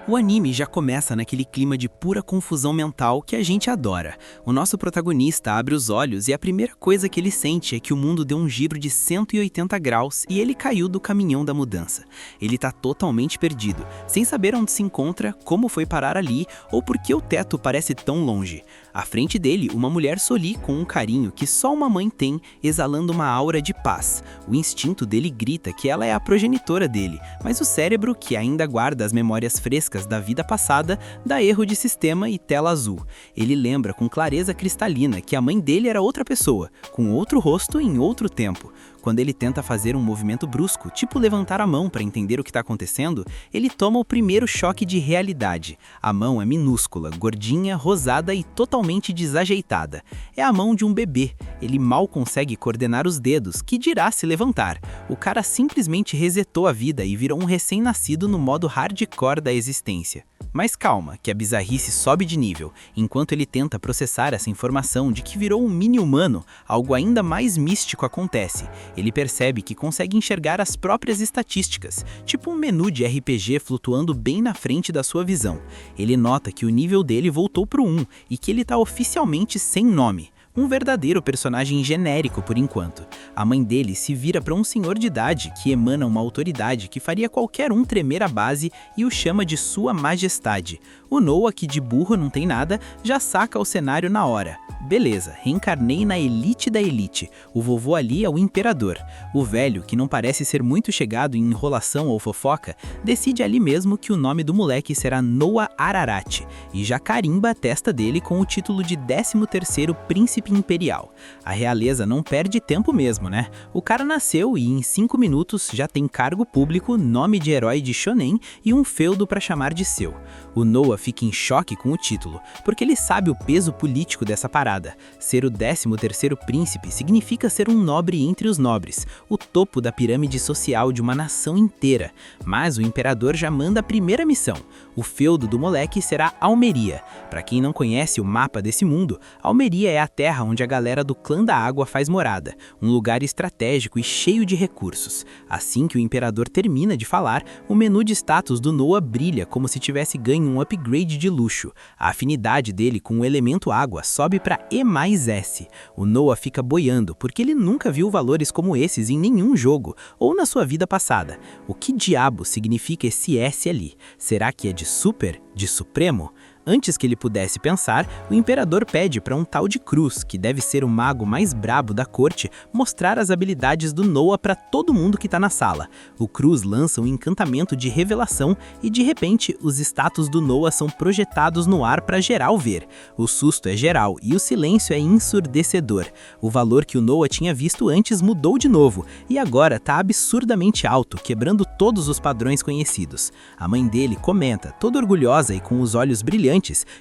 O anime já começa naquele clima de pura confusão mental que a gente adora. O nosso protagonista abre os olhos e a primeira coisa que ele sente é que o mundo deu um giro de 180 graus e ele caiu do caminhão da mudança. Ele tá totalmente perdido, sem saber onde se encontra, como foi parar ali ou por que o teto parece tão longe. À frente dele, uma mulher sorri com um carinho que só uma mãe tem, exalando uma aura de paz. O instinto dele grita que ela é a progenitora dele, mas o cérebro, que ainda guarda as memórias frescas da vida passada, dá erro de sistema e tela azul. Ele lembra com clareza cristalina que a mãe dele era outra pessoa, com outro rosto em outro tempo. Quando ele tenta fazer um movimento brusco, tipo levantar a mão para entender o que está acontecendo, ele toma o primeiro choque de realidade. A mão é minúscula, gordinha, rosada e totalmente desajeitada. É a mão de um bebê. Ele mal consegue coordenar os dedos, que dirá se levantar. O cara simplesmente resetou a vida e virou um recém-nascido no modo hardcore da existência. Mas calma, que a bizarrice sobe de nível. Enquanto ele tenta processar essa informação de que virou um mini-humano, algo ainda mais místico acontece. Ele percebe que consegue enxergar as próprias estatísticas, tipo um menu de RPG flutuando bem na frente da sua visão. Ele nota que o nível dele voltou pro 1 e que ele está oficialmente sem nome. Um verdadeiro personagem genérico por enquanto. A mãe dele se vira para um senhor de idade que emana uma autoridade que faria qualquer um tremer a base e o chama de Sua Majestade. O Noah, que de burro não tem nada, já saca o cenário na hora. Beleza, reencarnei na elite da elite. O vovô ali é o imperador. O velho, que não parece ser muito chegado em enrolação ou fofoca, decide ali mesmo que o nome do moleque será Noah Ararat e já carimba a testa dele com o título de 13º príncipe imperial. A realeza não perde tempo mesmo, né? O cara nasceu e em 5 minutos já tem cargo público, nome de herói de shonen e um feudo para chamar de seu. O Noah fica em choque com o título, porque ele sabe o peso político dessa parada. Ser o 13º príncipe significa ser um nobre entre os nobres, o topo da pirâmide social de uma nação inteira. Mas o imperador já manda a primeira missão. O feudo do moleque será Almeria. Para quem não conhece o mapa desse mundo, Almeria é a terra onde a galera do Clã da Água faz morada, um lugar estratégico e cheio de recursos. Assim que o imperador termina de falar, o menu de status do Noah brilha como se tivesse ganho um upgrade de luxo. A afinidade dele com o elemento água sobe para E+S. O Noah fica boiando porque ele nunca viu valores como esses em nenhum jogo ou na sua vida passada. O que diabo significa esse S ali? Será que é de super? De supremo? Antes que ele pudesse pensar, o imperador pede para um tal de Cruz, que deve ser o mago mais brabo da corte, mostrar as habilidades do Noah para todo mundo que tá na sala. O Cruz lança um encantamento de revelação e de repente os status do Noah são projetados no ar para geral ver. O susto é geral e o silêncio é ensurdecedor. O valor que o Noah tinha visto antes mudou de novo e agora tá absurdamente alto, quebrando todos os padrões conhecidos. A mãe dele comenta, toda orgulhosa e com os olhos brilhantes,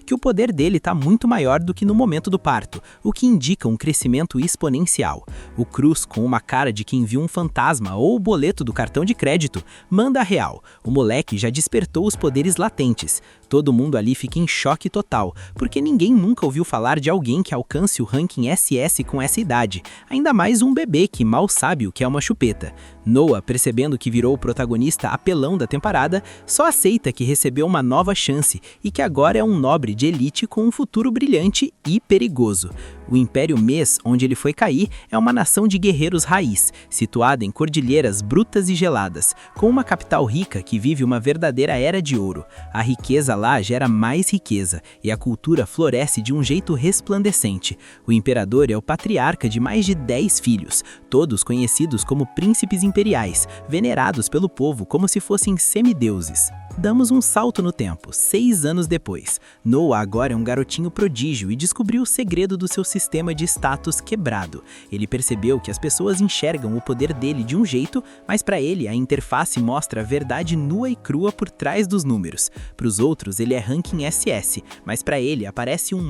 que o poder dele está muito maior do que no momento do parto, o que indica um crescimento exponencial. O Cruz, com uma cara de quem viu um fantasma ou o boleto do cartão de crédito, manda a real. O moleque já despertou os poderes latentes. Todo mundo ali fica em choque total, porque ninguém nunca ouviu falar de alguém que alcance o ranking SS com essa idade, ainda mais um bebê que mal sabe o que é uma chupeta. Noah, percebendo que virou o protagonista apelão da temporada, só aceita que recebeu uma nova chance e que agora é um nobre de elite com um futuro brilhante e perigoso. O Império Mês, onde ele foi cair, é uma nação de guerreiros raiz, situada em cordilheiras brutas e geladas, com uma capital rica que vive uma verdadeira era de ouro. A riqueza lá gera mais riqueza, e a cultura floresce de um jeito resplandecente. O imperador é o patriarca de mais de 10 filhos, todos conhecidos como príncipes imperiais, venerados pelo povo como se fossem semideuses. Damos um salto no tempo, 6 anos depois. Noah agora é um garotinho prodígio e descobriu o segredo do seu sistema de status quebrado. Ele percebeu que as pessoas enxergam o poder dele de um jeito, mas para ele a interface mostra a verdade nua e crua por trás dos números. Para os outros ele é ranking SS, mas para ele aparece um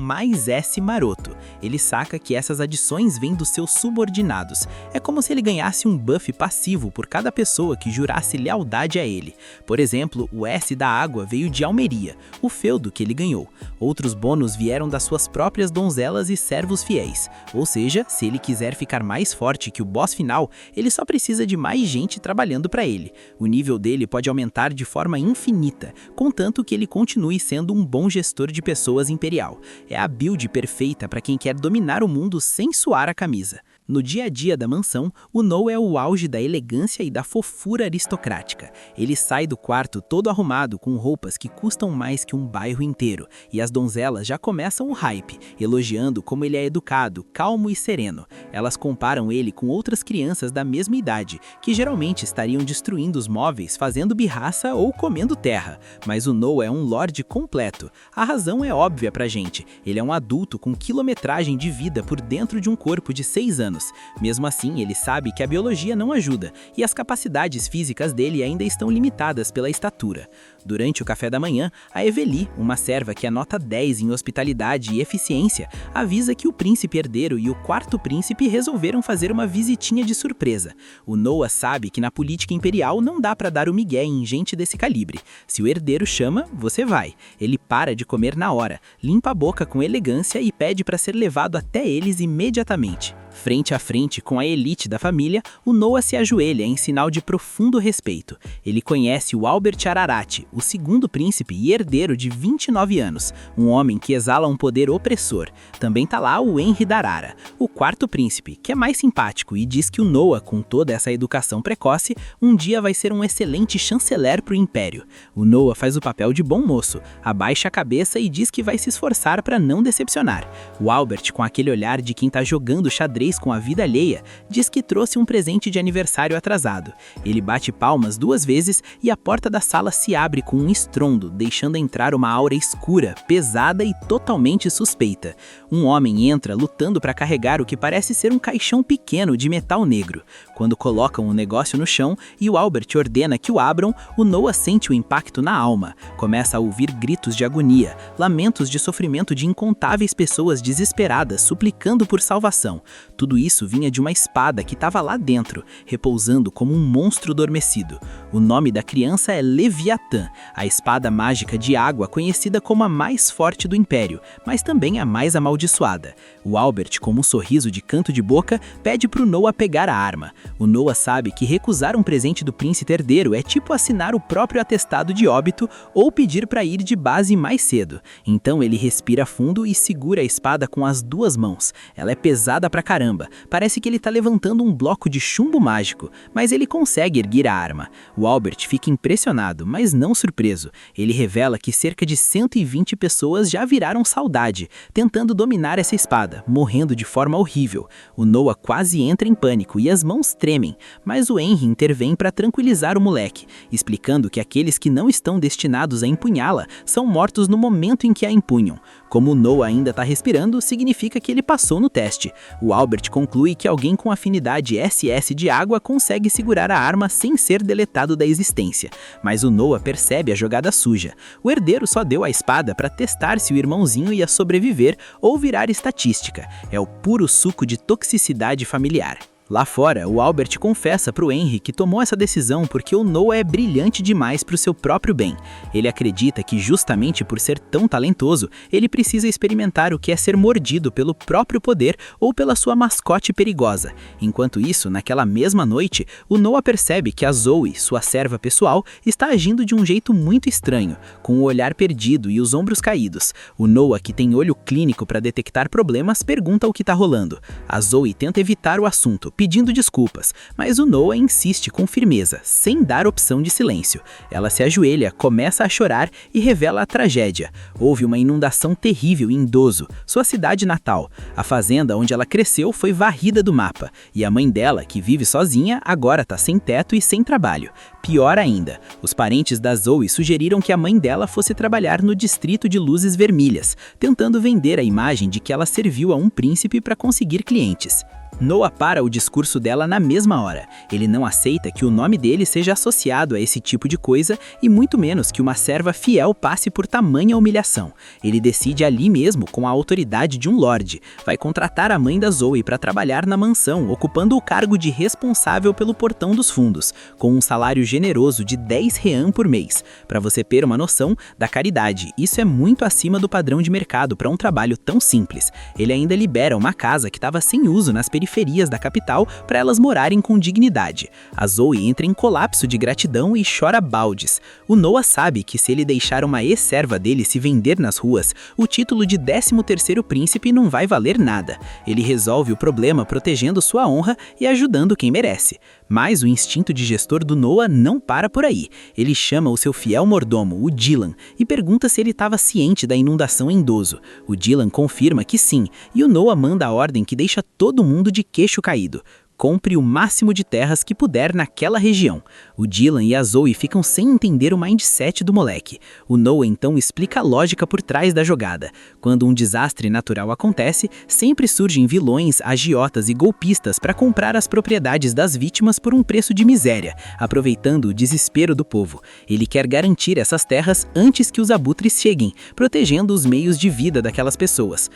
+S maroto. Ele saca que essas adições vêm dos seus subordinados. É como se ele ganhasse um buff passivo por cada pessoa que jurasse lealdade a ele. Por exemplo, o S da água veio de Almeria, o feudo que ele ganhou. Outros bônus vieram das suas próprias donzelas e servos novos fiéis. Ou seja, se ele quiser ficar mais forte que o boss final, ele só precisa de mais gente trabalhando para ele. O nível dele pode aumentar de forma infinita, contanto que ele continue sendo um bom gestor de pessoas imperial. É a build perfeita para quem quer dominar o mundo sem suar a camisa. No dia a dia da mansão, o No é o auge da elegância e da fofura aristocrática. Ele sai do quarto todo arrumado com roupas que custam mais que um bairro inteiro, e as donzelas já começam o hype, elogiando como ele é educado, calmo e sereno. Elas comparam ele com outras crianças da mesma idade, que geralmente estariam destruindo os móveis, fazendo birraça ou comendo terra. Mas o No é um lorde completo. A razão é óbvia pra gente. Ele é um adulto com quilometragem de vida por dentro de um corpo de 6 anos. Mesmo assim, ele sabe que a biologia não ajuda, e as capacidades físicas dele ainda estão limitadas pela estatura. Durante o café da manhã, a Eveli, uma serva que é nota 10 em hospitalidade e eficiência, avisa que o príncipe herdeiro e o quarto príncipe resolveram fazer uma visitinha de surpresa. O Noah sabe que na política imperial não dá para dar o migué em gente desse calibre. Se o herdeiro chama, você vai. Ele para de comer na hora, limpa a boca com elegância e pede para ser levado até eles imediatamente. Frente a frente com a elite da família, o Noah se ajoelha em sinal de profundo respeito. Ele conhece o Albert Ararat, o segundo príncipe e herdeiro de 29 anos, um homem que exala um poder opressor. Também tá lá o Henry Darara, o quarto príncipe, que é mais simpático e diz que o Noah, com toda essa educação precoce, um dia vai ser um excelente chanceler pro império. O Noah faz o papel de bom moço, abaixa a cabeça e diz que vai se esforçar para não decepcionar. O Albert, com aquele olhar de quem tá jogando xadrez com a vida alheia, diz que trouxe um presente de aniversário atrasado. Ele bate palmas 2 vezes e a porta da sala se abre com um estrondo, deixando entrar uma aura escura, pesada e totalmente suspeita. Um homem entra lutando para carregar o que parece ser um caixão pequeno de metal negro. Quando colocam o negócio no chão e o Albert ordena que o abram, o Noah sente o impacto na alma. Começa a ouvir gritos de agonia, lamentos de sofrimento de incontáveis pessoas desesperadas suplicando por salvação. Tudo isso vinha de uma espada que estava lá dentro, repousando como um monstro adormecido. O nome da criança é Leviatã, a espada mágica de água conhecida como a mais forte do Império, mas também a mais amaldiçoada. O Albert, com um sorriso de canto de boca, pede pro Noah pegar a arma. O Noah sabe que recusar um presente do príncipe herdeiro é tipo assinar o próprio atestado de óbito ou pedir para ir de base mais cedo. Então ele respira fundo e segura a espada com as 2 mãos. Ela é pesada pra caramba. Parece que ele tá levantando um bloco de chumbo mágico, mas ele consegue erguer a arma. O Albert fica impressionado, mas não surpreso. Ele revela que cerca de 120 pessoas já viraram saudade, tentando dominar essa espada, morrendo de forma horrível. O Noah quase entra em pânico e as mãos tremem, mas o Henry intervém para tranquilizar o moleque, explicando que aqueles que não estão destinados a empunhá-la são mortos no momento em que a empunham. Como o Noah ainda está respirando, significa que ele passou no teste. O Albert conclui que alguém com afinidade SS de água consegue segurar a arma sem ser deletado da existência. Mas o Noah percebe a jogada suja. O herdeiro só deu a espada para testar se o irmãozinho ia sobreviver ou virar estatística. É o puro suco de toxicidade familiar. Lá fora, o Albert confessa pro Henry que tomou essa decisão porque o Noah é brilhante demais pro seu próprio bem. Ele acredita que justamente por ser tão talentoso, ele precisa experimentar o que é ser mordido pelo próprio poder ou pela sua mascote perigosa. Enquanto isso, naquela mesma noite, o Noah percebe que a Zoe, sua serva pessoal, está agindo de um jeito muito estranho, com o olhar perdido e os ombros caídos. O Noah, que tem olho clínico para detectar problemas, pergunta o que tá rolando. A Zoe tenta evitar o assunto, pedindo desculpas, mas o Noah insiste com firmeza, sem dar opção de silêncio. Ela se ajoelha, começa a chorar e revela a tragédia. Houve uma inundação terrível em Dozo, sua cidade natal. A fazenda onde ela cresceu foi varrida do mapa, e a mãe dela, que vive sozinha, agora está sem teto e sem trabalho. Pior ainda, os parentes da Zoe sugeriram que a mãe dela fosse trabalhar no distrito de Luzes Vermelhas, tentando vender a imagem de que ela serviu a um príncipe para conseguir clientes. Noah para o discurso dela na mesma hora. Ele não aceita que o nome dele seja associado a esse tipo de coisa e muito menos que uma serva fiel passe por tamanha humilhação. Ele decide ali mesmo, com a autoridade de um lorde, vai contratar a mãe da Zoe para trabalhar na mansão, ocupando o cargo de responsável pelo portão dos fundos, com um salário generoso de 10 rean por mês. Para você ter uma noção da caridade, isso é muito acima do padrão de mercado para um trabalho tão simples. Ele ainda libera uma casa que estava sem uso nas periferias da capital para elas morarem com dignidade. A Zoe entra em colapso de gratidão e chora baldes. O Noah sabe que se ele deixar uma ex-serva dele se vender nas ruas, o título de 13º príncipe não vai valer nada. Ele resolve o problema protegendo sua honra e ajudando quem merece. Mas o instinto de gestor do Noah não para por aí. Ele chama o seu fiel mordomo, o Dylan, e pergunta se ele estava ciente da inundação em Dozo. O Dylan confirma que sim, e o Noah manda a ordem que deixa todo mundo de queixo caído. Compre o máximo de terras que puder naquela região. O Dylan e a Zoe ficam sem entender o mindset do moleque. O Noah então explica a lógica por trás da jogada. Quando um desastre natural acontece, sempre surgem vilões, agiotas e golpistas para comprar as propriedades das vítimas por um preço de miséria, aproveitando o desespero do povo. Ele quer garantir essas terras antes que os abutres cheguem, protegendo os meios de vida daquelas pessoas.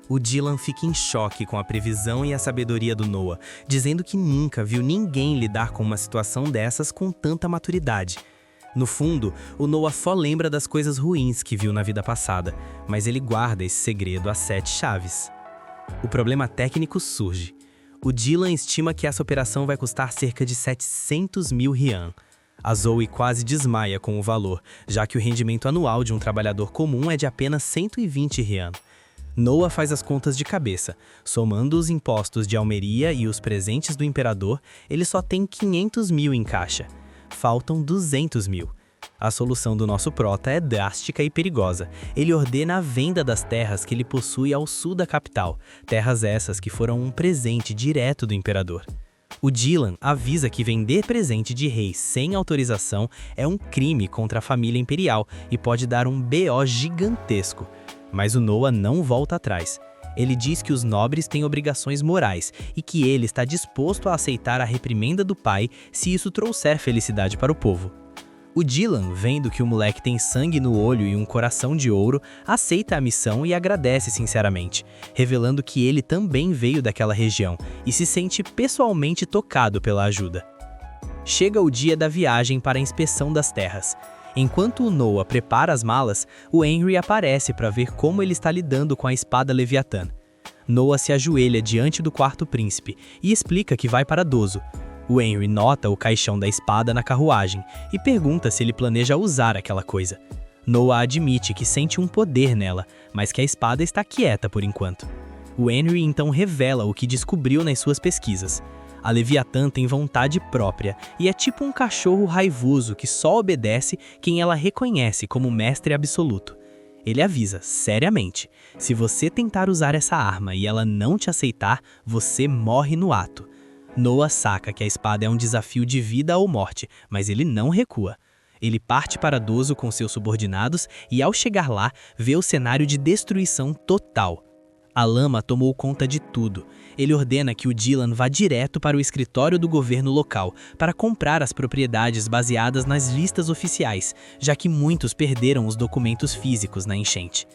O Dylan fica em choque com a previsão e a sabedoria do Noah, dizendo que nunca viu ninguém lidar com uma situação dessas com tanta maturidade. No fundo, o Noah só lembra das coisas ruins que viu na vida passada, mas ele guarda esse segredo a 7 chaves. O problema técnico surge. O Dylan estima que essa operação vai custar cerca de 700 mil rian. A Zoe quase desmaia com o valor, já que o rendimento anual de um trabalhador comum é de apenas 120 rian. Noah faz as contas de cabeça. Somando os impostos de almeria e os presentes do imperador, ele só tem 500 mil em caixa. Faltam 200 mil. A solução do nosso prota é drástica e perigosa. Ele ordena a venda das terras que ele possui ao sul da capital, terras essas que foram um presente direto do imperador. O Dylan avisa que vender presente de rei sem autorização é um crime contra a família imperial e pode dar um BO gigantesco. Mas o Noah não volta atrás. Ele diz que os nobres têm obrigações morais e que ele está disposto a aceitar a reprimenda do pai se isso trouxer felicidade para o povo. O Dylan, vendo que o moleque tem sangue no olho e um coração de ouro, aceita a missão e agradece sinceramente, revelando que ele também veio daquela região e se sente pessoalmente tocado pela ajuda. Chega o dia da viagem para a inspeção das terras. Enquanto o Noah prepara as malas, o Henry aparece para ver como ele está lidando com a espada Leviatã. Noah se ajoelha diante do quarto príncipe e explica que vai para Dozo. O Henry nota o caixão da espada na carruagem e pergunta se ele planeja usar aquela coisa. Noah admite que sente um poder nela, mas que a espada está quieta por enquanto. O Henry então revela o que descobriu nas suas pesquisas. A Leviatã tem vontade própria e é tipo um cachorro raivoso que só obedece quem ela reconhece como mestre absoluto. Ele avisa, seriamente, se você tentar usar essa arma e ela não te aceitar, você morre no ato. Noah saca que a espada é um desafio de vida ou morte, mas ele não recua. Ele parte para Dozo com seus subordinados e ao chegar lá, vê o cenário de destruição total. A lama tomou conta de tudo. Ele ordena que o Dylan vá direto para o escritório do governo local para comprar as propriedades baseadas nas listas oficiais, já que muitos perderam os documentos físicos na enchente.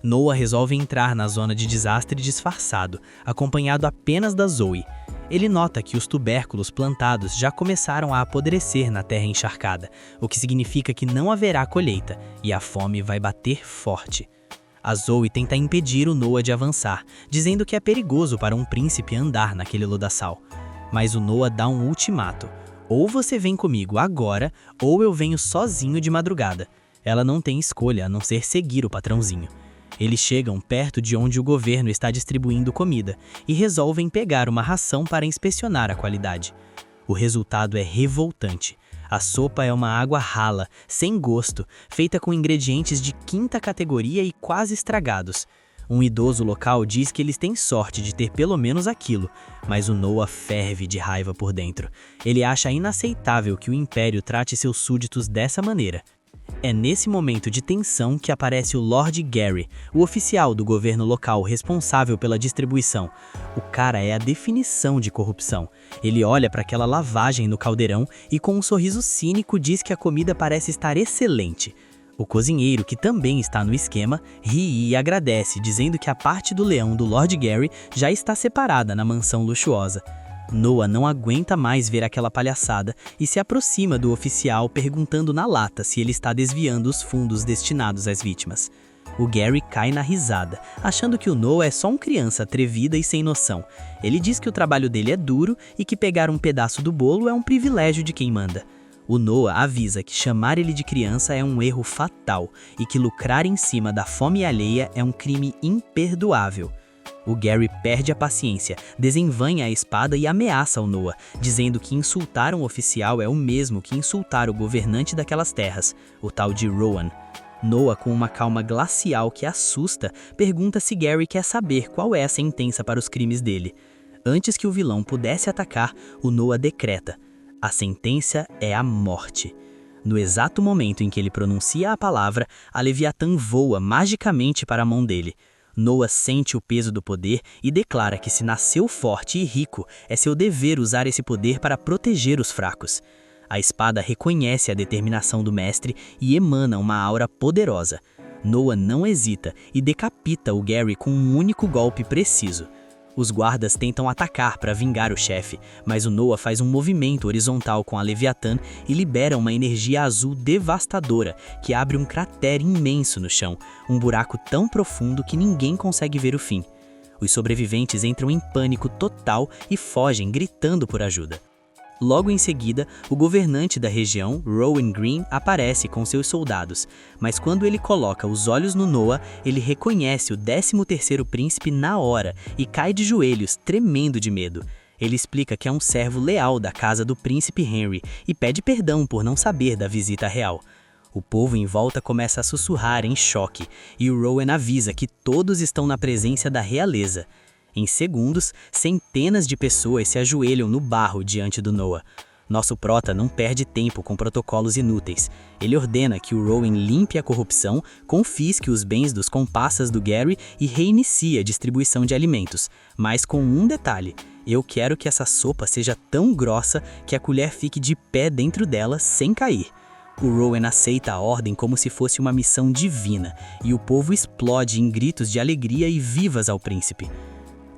Noah resolve entrar na zona de desastre disfarçado, acompanhado apenas da Zoe. Ele nota que os tubérculos plantados já começaram a apodrecer na terra encharcada, o que significa que não haverá colheita e a fome vai bater forte. A Zoe tenta impedir o Noah de avançar, dizendo que é perigoso para um príncipe andar naquele lodaçal. Mas o Noah dá um ultimato. Ou você vem comigo agora, ou eu venho sozinho de madrugada. Ela não tem escolha a não ser seguir o patrãozinho. Eles chegam perto de onde o governo está distribuindo comida e resolvem pegar uma ração para inspecionar a qualidade. O resultado é revoltante. A sopa é uma água rala, sem gosto, feita com ingredientes de 5ª categoria e quase estragados. Um idoso local diz que eles têm sorte de ter pelo menos aquilo, mas o Noah ferve de raiva por dentro. Ele acha inaceitável que o Império trate seus súditos dessa maneira. É nesse momento de tensão que aparece o Lord Gary, o oficial do governo local responsável pela distribuição. O cara é a definição de corrupção. Ele olha para aquela lavagem no caldeirão e com um sorriso cínico diz que a comida parece estar excelente. O cozinheiro, que também está no esquema, ri e agradece, dizendo que a parte do leão do Lord Gary já está separada na mansão luxuosa. Noah não aguenta mais ver aquela palhaçada e se aproxima do oficial perguntando na lata se ele está desviando os fundos destinados às vítimas. O Gary cai na risada, achando que o Noah é só uma criança atrevida e sem noção. Ele diz que o trabalho dele é duro e que pegar um pedaço do bolo é um privilégio de quem manda. O Noah avisa que chamar ele de criança é um erro fatal e que lucrar em cima da fome alheia é um crime imperdoável. O Gary perde a paciência, desenvainha a espada e ameaça o Noah, dizendo que insultar um oficial é o mesmo que insultar o governante daquelas terras, o tal de Rowan. Noah, com uma calma glacial que assusta, pergunta se Gary quer saber qual é a sentença para os crimes dele. Antes que o vilão pudesse atacar, o Noah decreta: a sentença é a morte. No exato momento em que ele pronuncia a palavra, a Leviatã voa magicamente para a mão dele. Noah sente o peso do poder e declara que se nasceu forte e rico, é seu dever usar esse poder para proteger os fracos. A espada reconhece a determinação do mestre e emana uma aura poderosa. Noah não hesita e decapita o Gary com um único golpe preciso. Os guardas tentam atacar para vingar o chefe, mas o Noah faz um movimento horizontal com a Leviatã e libera uma energia azul devastadora que abre um cratère imenso no chão, um buraco tão profundo que ninguém consegue ver o fim. Os sobreviventes entram em pânico total e fogem gritando por ajuda. Logo em seguida, o governante da região, Rowan Green, aparece com seus soldados, mas quando ele coloca os olhos no Noah, ele reconhece o 13º príncipe na hora e cai de joelhos, tremendo de medo. Ele explica que é um servo leal da casa do príncipe Henry e pede perdão por não saber da visita real. O povo em volta começa a sussurrar em choque, e o Rowan avisa que todos estão na presença da realeza. Em segundos, centenas de pessoas se ajoelham no barro diante do Noah. Nosso prota não perde tempo com protocolos inúteis. Ele ordena que o Rowan limpe a corrupção, confisque os bens dos comparsas do Gary e reinicie a distribuição de alimentos. Mas com um detalhe: eu quero que essa sopa seja tão grossa que a colher fique de pé dentro dela sem cair. O Rowan aceita a ordem como se fosse uma missão divina, e o povo explode em gritos de alegria e vivas ao príncipe.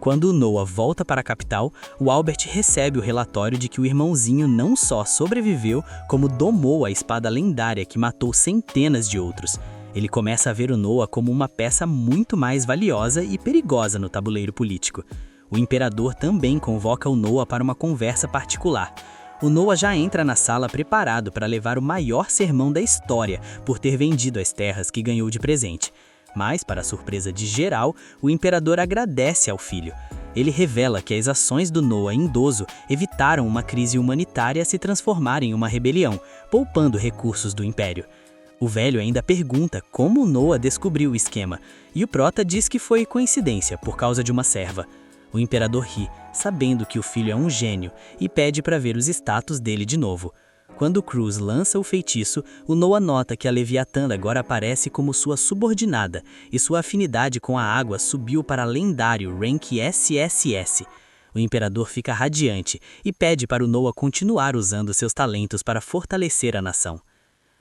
Quando o Noah volta para a capital, o Albert recebe o relatório de que o irmãozinho não só sobreviveu, como domou a espada lendária que matou centenas de outros. Ele começa a ver o Noah como uma peça muito mais valiosa e perigosa no tabuleiro político. O imperador também convoca o Noah para uma conversa particular. O Noah já entra na sala preparado para levar o maior sermão da história por ter vendido as terras que ganhou de presente. Mas, para a surpresa de geral, o imperador agradece ao filho. Ele revela que as ações do Noah idoso evitaram uma crise humanitária se transformar em uma rebelião, poupando recursos do império. O velho ainda pergunta como o Noah descobriu o esquema, e o prota diz que foi coincidência por causa de uma serva. O imperador ri, sabendo que o filho é um gênio, e pede para ver os status dele de novo. Quando Cruz lança o feitiço, o Noah nota que a Leviatã agora aparece como sua subordinada, e sua afinidade com a água subiu para lendário rank SSS. O imperador fica radiante e pede para o Noah continuar usando seus talentos para fortalecer a nação.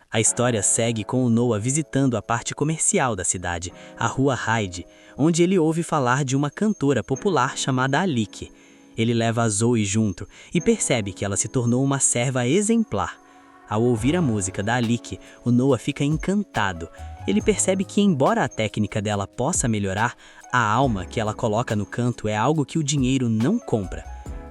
A história segue com o Noah visitando a parte comercial da cidade, a Rua Hyde, onde ele ouve falar de uma cantora popular chamada Alike. Ele leva a Zoe junto e percebe que ela se tornou uma serva exemplar. Ao ouvir a música da Alike, o Noah fica encantado. Ele percebe que, embora a técnica dela possa melhorar, a alma que ela coloca no canto é algo que o dinheiro não compra.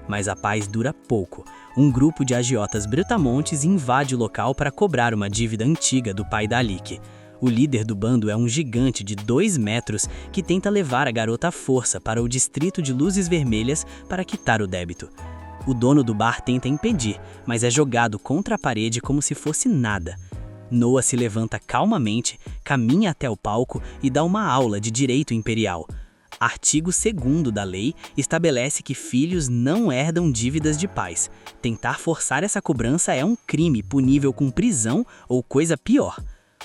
Mas a paz dura pouco. Um grupo de agiotas brutamontes invade o local para cobrar uma dívida antiga do pai da Alike. O líder do bando é um gigante de 2 metros que tenta levar a garota à força para o distrito de luzes vermelhas para quitar o débito. O dono do bar tenta impedir, mas é jogado contra a parede como se fosse nada. Noah se levanta calmamente, caminha até o palco e dá uma aula de direito imperial. Artigo 2º da lei estabelece que filhos não herdam dívidas de pais. Tentar forçar essa cobrança é um crime punível com prisão ou coisa pior.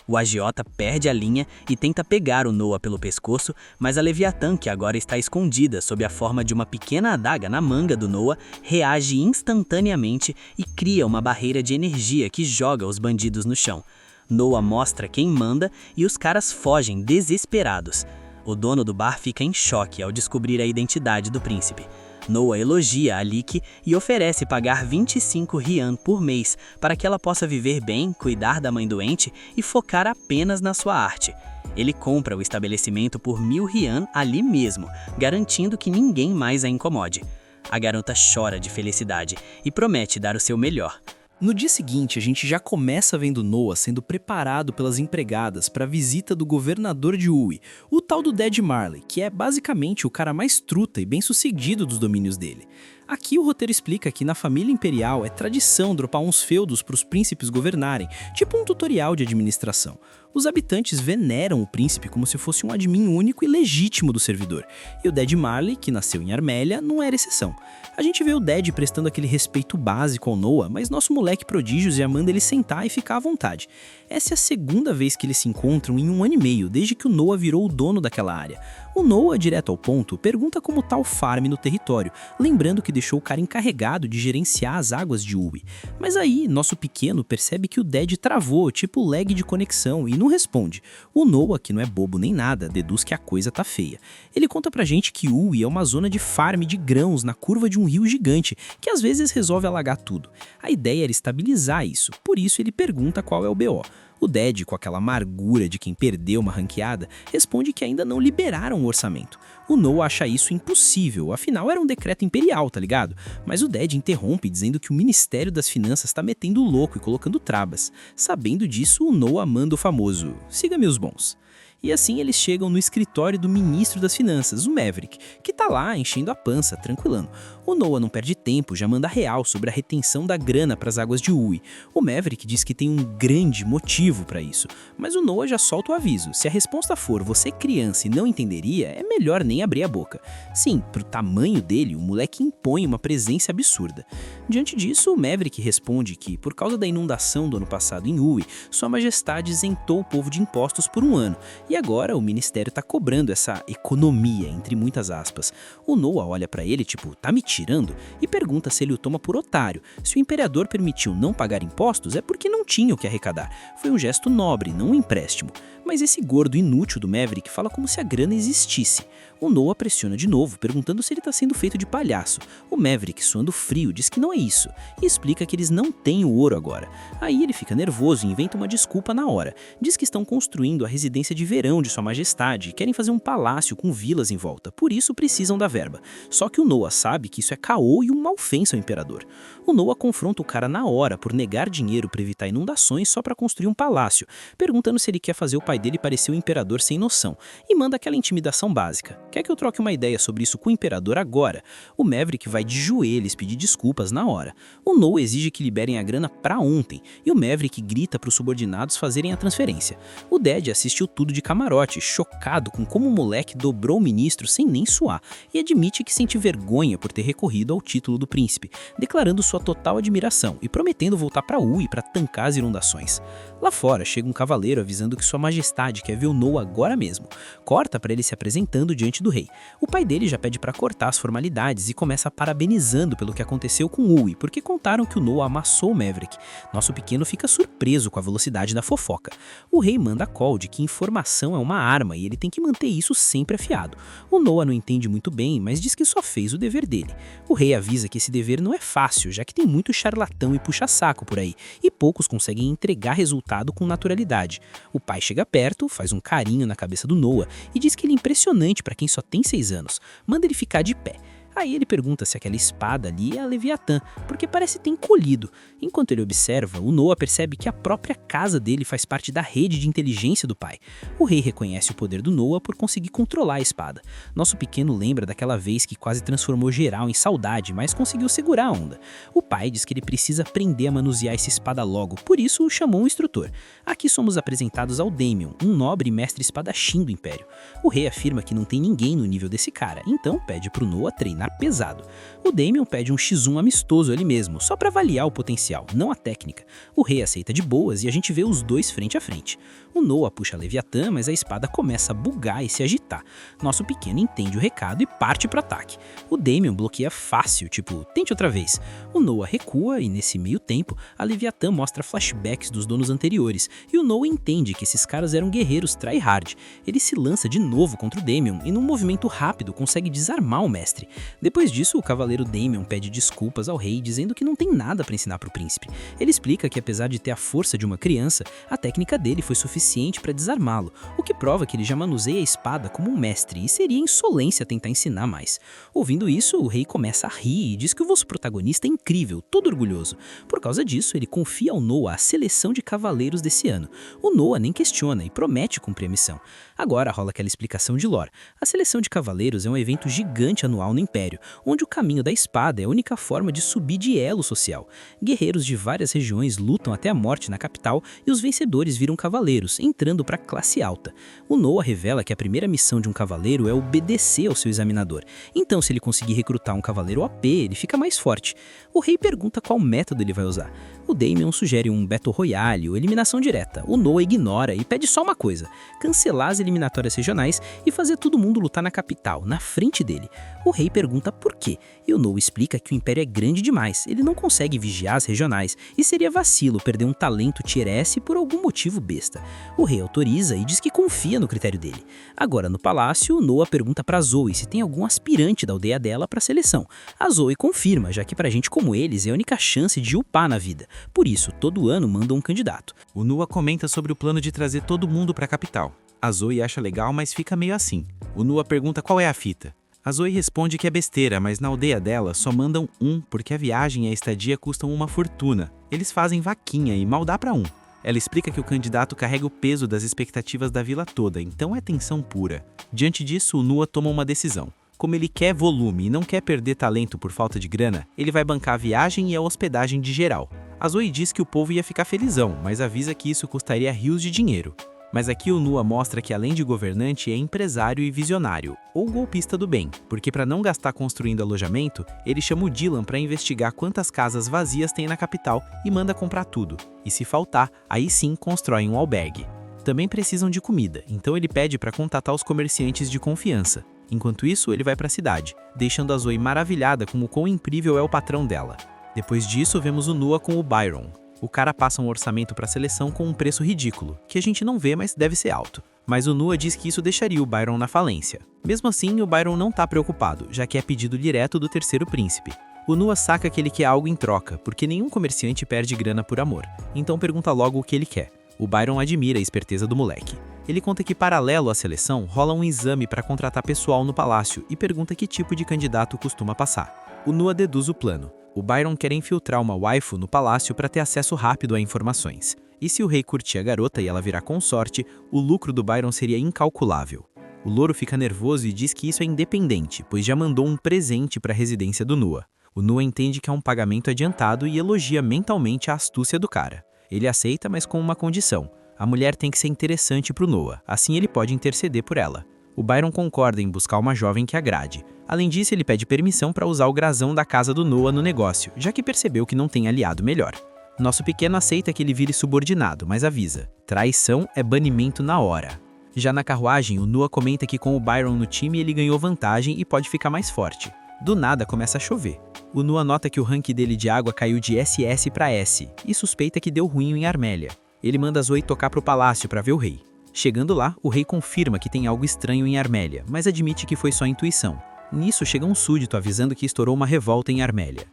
O agiota perde a linha e tenta pegar o Noah pelo pescoço, mas a Leviatã, que agora está escondida sob a forma de uma pequena adaga na manga do Noah, reage instantaneamente e cria uma barreira de energia que joga os bandidos no chão. Noah mostra quem manda e os caras fogem desesperados. O dono do bar fica em choque ao descobrir a identidade do príncipe. Noah elogia a Lick e oferece pagar 25 Rian por mês para que ela possa viver bem, cuidar da mãe doente e focar apenas na sua arte. Ele compra o estabelecimento por 1000 Rian ali mesmo, garantindo que ninguém mais a incomode. A garota chora de felicidade e promete dar o seu melhor. No dia seguinte, a gente já começa vendo Noah sendo preparado pelas empregadas para a visita do governador de Uy, o tal do Dead Marley, que é basicamente o cara mais truta e bem-sucedido dos domínios dele. Aqui o roteiro explica que na família imperial é tradição dropar uns feudos para os príncipes governarem, tipo um tutorial de administração. Os habitantes veneram o príncipe como se fosse um admin único e legítimo do servidor, e o Dead Marley, que nasceu em Armélia, não era exceção. A gente vê o Dead prestando aquele respeito básico ao Noah, mas nosso moleque prodígio já manda ele sentar e ficar à vontade. Essa é a segunda vez que eles se encontram em 1 ano e meio, desde que o Noah virou o dono daquela área. O Noah, direto ao ponto, pergunta como tá o farm no território, lembrando que deixou o cara encarregado de gerenciar as águas de Uy. Mas aí, nosso pequeno percebe que o Dead travou, tipo lag de conexão, e não responde. O Noah, que não é bobo nem nada, deduz que a coisa tá feia. Ele conta pra gente que Uy é uma zona de farm de grãos na curva de um rio gigante, que às vezes resolve alagar tudo. A ideia era estabilizar isso, por isso ele pergunta qual é o BO. O Dead, com aquela amargura de quem perdeu uma ranqueada, responde que ainda não liberaram o orçamento. O Noah acha isso impossível, afinal era um decreto imperial, tá ligado? Mas o Dead interrompe dizendo que o Ministério das Finanças tá metendo o louco e colocando trabas. Sabendo disso, o Noah manda o famoso "siga meus bons". E assim eles chegam no escritório do ministro das Finanças, o Maverick, que tá lá enchendo a pança, tranquilando. O Noah não perde tempo, já manda real sobre a retenção da grana para as águas de Uy. O Maverick diz que tem um grande motivo para isso, mas o Noah já solta o aviso. Se a resposta for "você criança e não entenderia", é melhor nem abrir a boca. Sim, pro tamanho dele, o moleque impõe uma presença absurda. Diante disso, o Maverick responde que, por causa da inundação do ano passado em Uy, Sua Majestade isentou o povo de impostos por 1 ano. E agora o ministério tá cobrando essa economia, entre muitas aspas. O Noah olha pra ele tipo, tá me tirando? E pergunta se ele o toma por otário. Se o imperador permitiu não pagar impostos, é porque não tinha o que arrecadar. Foi um gesto nobre, não um empréstimo. Mas esse gordo inútil do Maverick fala como se a grana existisse. O Noah pressiona de novo, perguntando se ele tá sendo feito de palhaço. O Maverick, suando frio, diz que não é isso, e explica que eles não têm o ouro agora. Aí ele fica nervoso e inventa uma desculpa na hora. Diz que estão construindo a residência de verão de Sua Majestade e querem fazer um palácio com vilas em volta, por isso precisam da verba. Só que o Noah sabe que isso é caô e uma ofensa ao imperador. O Noah confronta o cara na hora por negar dinheiro para evitar inundações só para construir um palácio, perguntando se ele quer fazer o pai dele parecer um imperador sem noção, e manda aquela intimidação básica. Quer que eu troque uma ideia sobre isso com o imperador agora? O Maverick vai de joelhos pedir desculpas na hora. O Noah exige que liberem a grana pra ontem, e o Maverick grita para os subordinados fazerem a transferência. O Dead assistiu tudo de camarote, chocado com como o moleque dobrou o ministro sem nem suar, e admite que sente vergonha por ter recorrido ao título do príncipe, declarando sua total admiração e prometendo voltar pra Uy para tancar as inundações. Lá fora chega um cavaleiro avisando que Sua Majestade quer ver o Noah agora mesmo. Corta para ele se apresentando diante do rei. O pai dele já pede para cortar as formalidades e começa parabenizando pelo que aconteceu com Uy, porque contaram que o Noah amassou o Maverick. Nosso pequeno fica surpreso com a velocidade da fofoca. O rei manda call de que informação é uma arma e ele tem que manter isso sempre afiado. O Noah não entende muito bem, mas diz que só fez o dever dele. O rei avisa que esse dever não é fácil, já que tem muito charlatão e puxa-saco por aí, e poucos conseguem entregar resultado com naturalidade. O pai chega perto, faz um carinho na cabeça do Noah e diz que ele é impressionante para quem só tem 6 anos. Manda ele ficar de pé. Aí ele pergunta se aquela espada ali é a Leviatã, porque parece ter encolhido. Enquanto ele observa, o Noah percebe que a própria casa dele faz parte da rede de inteligência do pai. O rei reconhece o poder do Noah por conseguir controlar a espada. Nosso pequeno lembra daquela vez que quase transformou geral em saudade, mas conseguiu segurar a onda. O pai diz que ele precisa aprender a manusear essa espada logo, por isso o chamou um instrutor. Aqui somos apresentados ao Damien, um nobre mestre espadachim do Império. O rei afirma que não tem ninguém no nível desse cara, então pede pro Noah treinar treinar pesado. O Daemon pede um X1 amistoso ali mesmo, só para avaliar o potencial, não a técnica. O rei aceita de boas e a gente vê os dois frente a frente. O Noah puxa a Leviatã, mas a espada começa a bugar e se agitar. Nosso pequeno entende o recado e parte pro ataque. O Daemon bloqueia fácil, tipo, tente outra vez. O Noah recua e nesse meio tempo, a Leviatã mostra flashbacks dos donos anteriores, e o Noah entende que esses caras eram guerreiros tryhard. Ele se lança de novo contra o Daemon e num movimento rápido consegue desarmar o mestre. Depois disso, o cavaleiro Daemon pede desculpas ao rei, dizendo que não tem nada para ensinar pro príncipe. Ele explica que apesar de ter a força de uma criança, a técnica dele foi suficiente para desarmá-lo, o que prova que ele já manuseia a espada como um mestre e seria insolência tentar ensinar mais. Ouvindo isso, o rei começa a rir e diz que o vosso protagonista é incrível, todo orgulhoso. Por causa disso, ele confia ao Noah a seleção de cavaleiros desse ano. O Noah nem questiona e promete cumprir a missão. Agora rola aquela explicação de lore. A seleção de cavaleiros é um evento gigante anual no Império, onde o caminho da espada é a única forma de subir de elo social. Guerreiros de várias regiões lutam até a morte na capital e os vencedores viram cavaleiros, entrando para a classe alta. O Noah revela que a primeira missão de um cavaleiro é obedecer ao seu examinador. Então, se ele conseguir recrutar um cavaleiro OP, ele fica mais forte. O rei pergunta qual método ele vai usar. O Daemon sugere um Battle Royale ou eliminação direta. O Noah ignora e pede só uma coisa: cancelar as eliminatórias regionais e fazer todo mundo lutar na capital, na frente dele. O rei pergunta por quê, e o Noah explica que o Império é grande demais, ele não consegue vigiar as regionais e seria vacilo perder um talento Tier S por algum motivo besta. O rei autoriza e diz que confia no critério dele. Agora no palácio, o Noah pergunta pra Zoe se tem algum aspirante da aldeia dela pra seleção. A Zoe confirma, já que pra gente como eles é a única chance de upar na vida. Por isso, todo ano manda um candidato. O Noah comenta sobre o plano de trazer todo mundo pra capital. A Zoe acha legal, mas fica meio assim. O Noah pergunta qual é a fita. A Zoe responde que é besteira, mas na aldeia dela só mandam um porque a viagem e a estadia custam uma fortuna. Eles fazem vaquinha e mal dá pra um. Ela explica que o candidato carrega o peso das expectativas da vila toda, então é tensão pura. Diante disso, o Noah toma uma decisão. Como ele quer volume e não quer perder talento por falta de grana, ele vai bancar a viagem e a hospedagem de geral. A Zoe diz que o povo ia ficar felizão, mas avisa que isso custaria rios de dinheiro. Mas aqui o Noah mostra que além de governante é empresário e visionário, ou golpista do bem, porque para não gastar construindo alojamento, ele chama o Dylan para investigar quantas casas vazias tem na capital e manda comprar tudo. E se faltar, aí sim constrói um albergue. Também precisam de comida, então ele pede para contatar os comerciantes de confiança. Enquanto isso, ele vai para a cidade, deixando a Zoe maravilhada com o quão incrível é o patrão dela. Depois disso, vemos o Noah com o Byron. O cara passa um orçamento para a seleção com um preço ridículo, que a gente não vê, mas deve ser alto. Mas o Noah diz que isso deixaria o Byron na falência. Mesmo assim, o Byron não tá preocupado, já que é pedido direto do terceiro príncipe. O Noah saca que ele quer algo em troca, porque nenhum comerciante perde grana por amor. Então pergunta logo o que ele quer. O Byron admira a esperteza do moleque. Ele conta que paralelo à seleção, rola um exame para contratar pessoal no palácio e pergunta que tipo de candidato costuma passar. O Noah deduz o plano. O Byron quer infiltrar uma waifu no palácio para ter acesso rápido a informações. E se o rei curtir a garota e ela virar consorte, o lucro do Byron seria incalculável. O louro fica nervoso e diz que isso é independente, pois já mandou um presente para a residência do Noah. O Noah entende que é um pagamento adiantado e elogia mentalmente a astúcia do cara. Ele aceita, mas com uma condição. A mulher tem que ser interessante para o Noah, assim ele pode interceder por ela. O Byron concorda em buscar uma jovem que agrade. Além disso, ele pede permissão para usar o grasão da casa do Noah no negócio, já que percebeu que não tem aliado melhor. Nosso pequeno aceita que ele vire subordinado, mas avisa: traição é banimento na hora. Já na carruagem, o Noah comenta que com o Byron no time ele ganhou vantagem e pode ficar mais forte. Do nada começa a chover. O Noah nota que o rank dele de água caiu de SS para S e suspeita que deu ruim em Armélia. Ele manda Zoe tocar para o palácio para ver o rei. Chegando lá, o rei confirma que tem algo estranho em Armélia, mas admite que foi só intuição. Nisso chega um súdito avisando que estourou uma revolta em Armélia.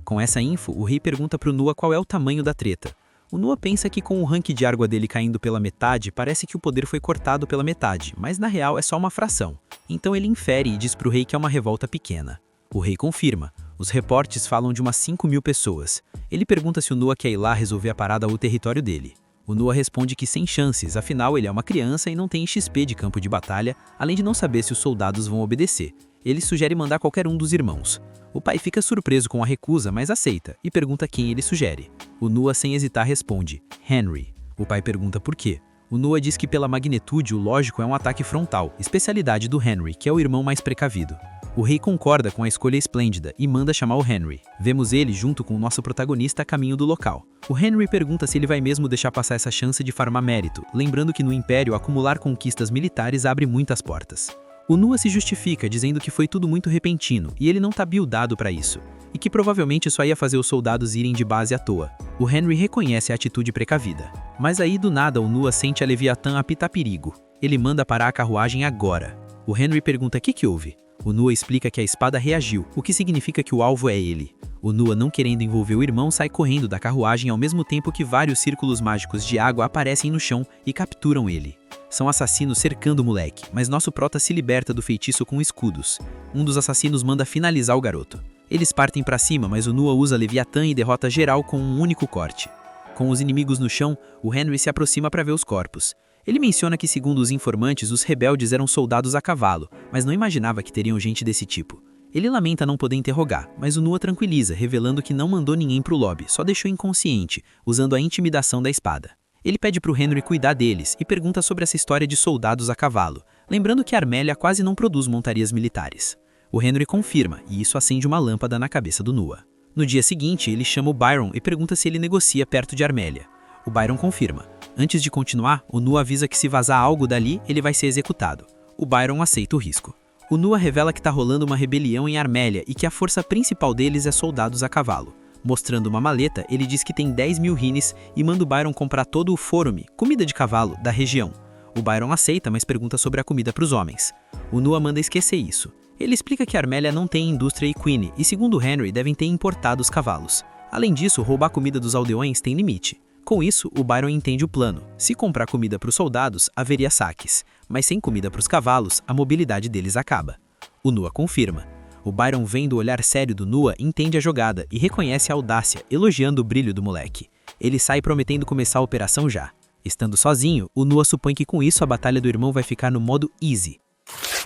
Com essa info, o rei pergunta pro Noah qual é o tamanho da treta. O Noah pensa que com o rank de água dele caindo pela metade, parece que o poder foi cortado pela metade, mas na real é só uma fração. Então ele infere e diz pro rei que é uma revolta pequena. O rei confirma. Os reportes falam de umas 5.000 pessoas. Ele pergunta se o Noah quer ir lá resolver a parada ao território dele. O Noah responde que sem chances, afinal ele é uma criança e não tem XP de campo de batalha, além de não saber se os soldados vão obedecer. Ele sugere mandar qualquer um dos irmãos. O pai fica surpreso com a recusa, mas aceita, e pergunta quem ele sugere. O Noah sem hesitar responde: Henry. O pai pergunta por quê. O Noah diz que pela magnitude o lógico é um ataque frontal, especialidade do Henry, que é o irmão mais precavido. O rei concorda com a escolha esplêndida e manda chamar o Henry. Vemos ele junto com o nosso protagonista a caminho do local. O Henry pergunta se ele vai mesmo deixar passar essa chance de farmar mérito, lembrando que no Império acumular conquistas militares abre muitas portas. O Nua se justifica dizendo que foi tudo muito repentino e ele não tá buildado para isso, e que provavelmente só ia fazer os soldados irem de base à toa. O Henry reconhece a atitude precavida. Mas aí do nada o Nua sente a Leviatã apitar perigo. Ele manda parar a carruagem agora. O Henry pergunta o que houve. O Nua explica que a espada reagiu, o que significa que o alvo é ele. O Nua, não querendo envolver o irmão, sai correndo da carruagem ao mesmo tempo que vários círculos mágicos de água aparecem no chão e capturam ele. São assassinos cercando o moleque, mas nosso prota se liberta do feitiço com escudos. Um dos assassinos manda finalizar o garoto. Eles partem pra cima, mas o Nua usa Leviatã e derrota geral com um único corte. Com os inimigos no chão, o Henry se aproxima para ver os corpos. Ele menciona que, segundo os informantes, os rebeldes eram soldados a cavalo, mas não imaginava que teriam gente desse tipo. Ele lamenta não poder interrogar, mas o Nua tranquiliza, revelando que não mandou ninguém pro lobby, só deixou inconsciente, usando a intimidação da espada. Ele pede pro Henry cuidar deles e pergunta sobre essa história de soldados a cavalo, lembrando que Armélia quase não produz montarias militares. O Henry confirma, e isso acende uma lâmpada na cabeça do Nua. No dia seguinte, ele chama o Byron e pergunta se ele negocia perto de Armélia. O Byron confirma. Antes de continuar, o Nua avisa que se vazar algo dali, ele vai ser executado. O Byron aceita o risco. O Nua revela que tá rolando uma rebelião em Armélia e que a força principal deles é soldados a cavalo. Mostrando uma maleta, ele diz que tem 10.000 rines e manda o Byron comprar todo o forume, comida de cavalo, da região. O Byron aceita, mas pergunta sobre a comida para os homens. O Nua manda esquecer isso. Ele explica que Armélia não tem indústria equine e, segundo Henry, devem ter importado os cavalos. Além disso, roubar comida dos aldeões tem limite. Com isso, o Byron entende o plano. Se comprar comida para os soldados, haveria saques. Mas sem comida para os cavalos, a mobilidade deles acaba. O Nua confirma. O Byron, vendo o olhar sério do Nua, entende a jogada e reconhece a audácia, elogiando o brilho do moleque. Ele sai prometendo começar a operação já. Estando sozinho, o Nua supõe que com isso a batalha do irmão vai ficar no modo easy.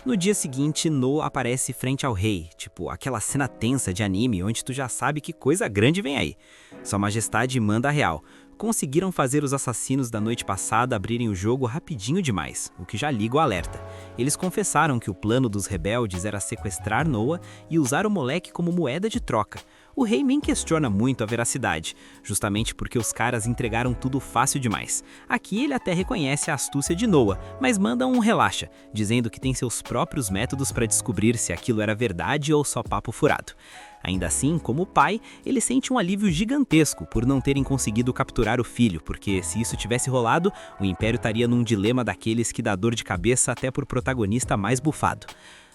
No dia seguinte, Nua aparece frente ao rei, tipo aquela cena tensa de anime onde tu já sabe que coisa grande vem aí. Sua Majestade manda a real. Conseguiram fazer os assassinos da noite passada abrirem o jogo rapidinho demais, o que já liga o alerta. Eles confessaram que o plano dos rebeldes era sequestrar Noah e usar o moleque como moeda de troca. O rei nem questiona muito a veracidade, justamente porque os caras entregaram tudo fácil demais. Aqui ele até reconhece a astúcia de Noah, mas manda um relaxa, dizendo que tem seus próprios métodos para descobrir se aquilo era verdade ou só papo furado. Ainda assim, como pai, ele sente um alívio gigantesco por não terem conseguido capturar o filho, porque se isso tivesse rolado, o Império estaria num dilema daqueles que dá dor de cabeça até por protagonista mais bufado.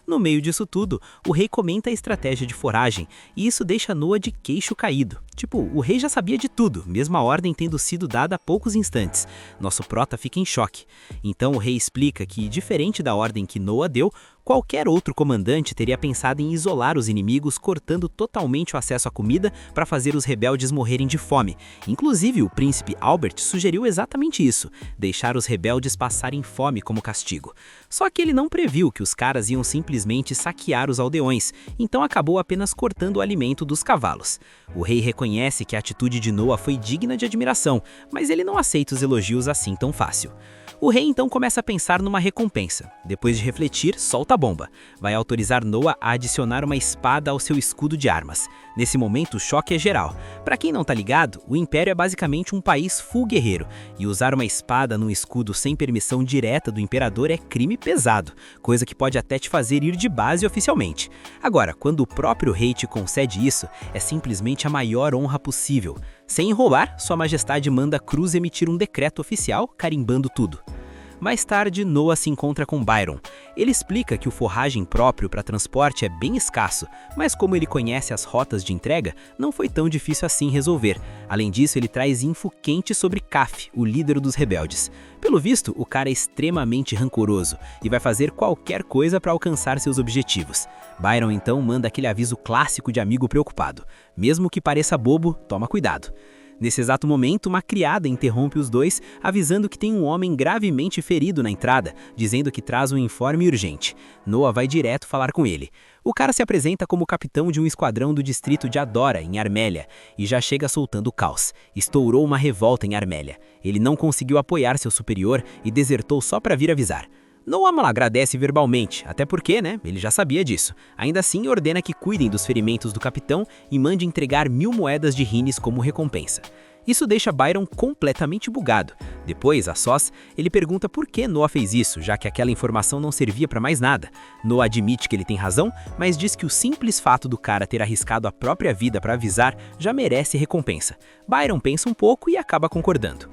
No meio disso tudo, o rei comenta a estratégia de foragem, e isso deixa Noah de queixo caído. Tipo, o rei já sabia de tudo, mesmo a ordem tendo sido dada há poucos instantes. Nosso prota fica em choque. Então o rei explica que, diferente da ordem que Noah deu, qualquer outro comandante teria pensado em isolar os inimigos, cortando totalmente o acesso à comida para fazer os rebeldes morrerem de fome. Inclusive, o príncipe Albert sugeriu exatamente isso, deixar os rebeldes passarem fome como castigo. Só que ele não previu que os caras iam simplesmente saquear os aldeões, então acabou apenas cortando o alimento dos cavalos. O rei reconhece que a atitude de Noah foi digna de admiração, mas ele não aceita os elogios assim tão fácil. O rei então começa a pensar numa recompensa. Depois de refletir, solta a bomba. Vai autorizar Noah a adicionar uma espada ao seu escudo de armas. Nesse momento, o choque é geral. Pra quem não tá ligado, o Império é basicamente um país full guerreiro, e usar uma espada num escudo sem permissão direta do Imperador é crime pesado, coisa que pode até te fazer ir de base oficialmente. Agora, quando o próprio rei te concede isso, é simplesmente a maior honra possível. Sem enrolar, Sua Majestade manda Cruz emitir um decreto oficial carimbando tudo. Mais tarde, Noah se encontra com Byron. Ele explica que o forragem próprio para transporte é bem escasso, mas como ele conhece as rotas de entrega, não foi tão difícil assim resolver. Além disso, ele traz info quente sobre Kaf, o líder dos rebeldes. Pelo visto, o cara é extremamente rancoroso e vai fazer qualquer coisa para alcançar seus objetivos. Byron então manda aquele aviso clássico de amigo preocupado. Mesmo que pareça bobo, toma cuidado. Nesse exato momento, uma criada interrompe os dois, avisando que tem um homem gravemente ferido na entrada, dizendo que traz um informe urgente. Noah vai direto falar com ele. O cara se apresenta como capitão de um esquadrão do distrito de Adora, em Armélia, e já chega soltando o caos. Estourou uma revolta em Armélia. Ele não conseguiu apoiar seu superior e desertou só para vir avisar. Noah agradece verbalmente, até porque, ele já sabia disso. Ainda assim, ordena que cuidem dos ferimentos do capitão e mande entregar 1000 moedas de rines como recompensa. Isso deixa Byron completamente bugado. Depois, a sós, ele pergunta por que Noah fez isso, já que aquela informação não servia para mais nada. Noah admite que ele tem razão, mas diz que o simples fato do cara ter arriscado a própria vida para avisar já merece recompensa. Byron pensa um pouco e acaba concordando.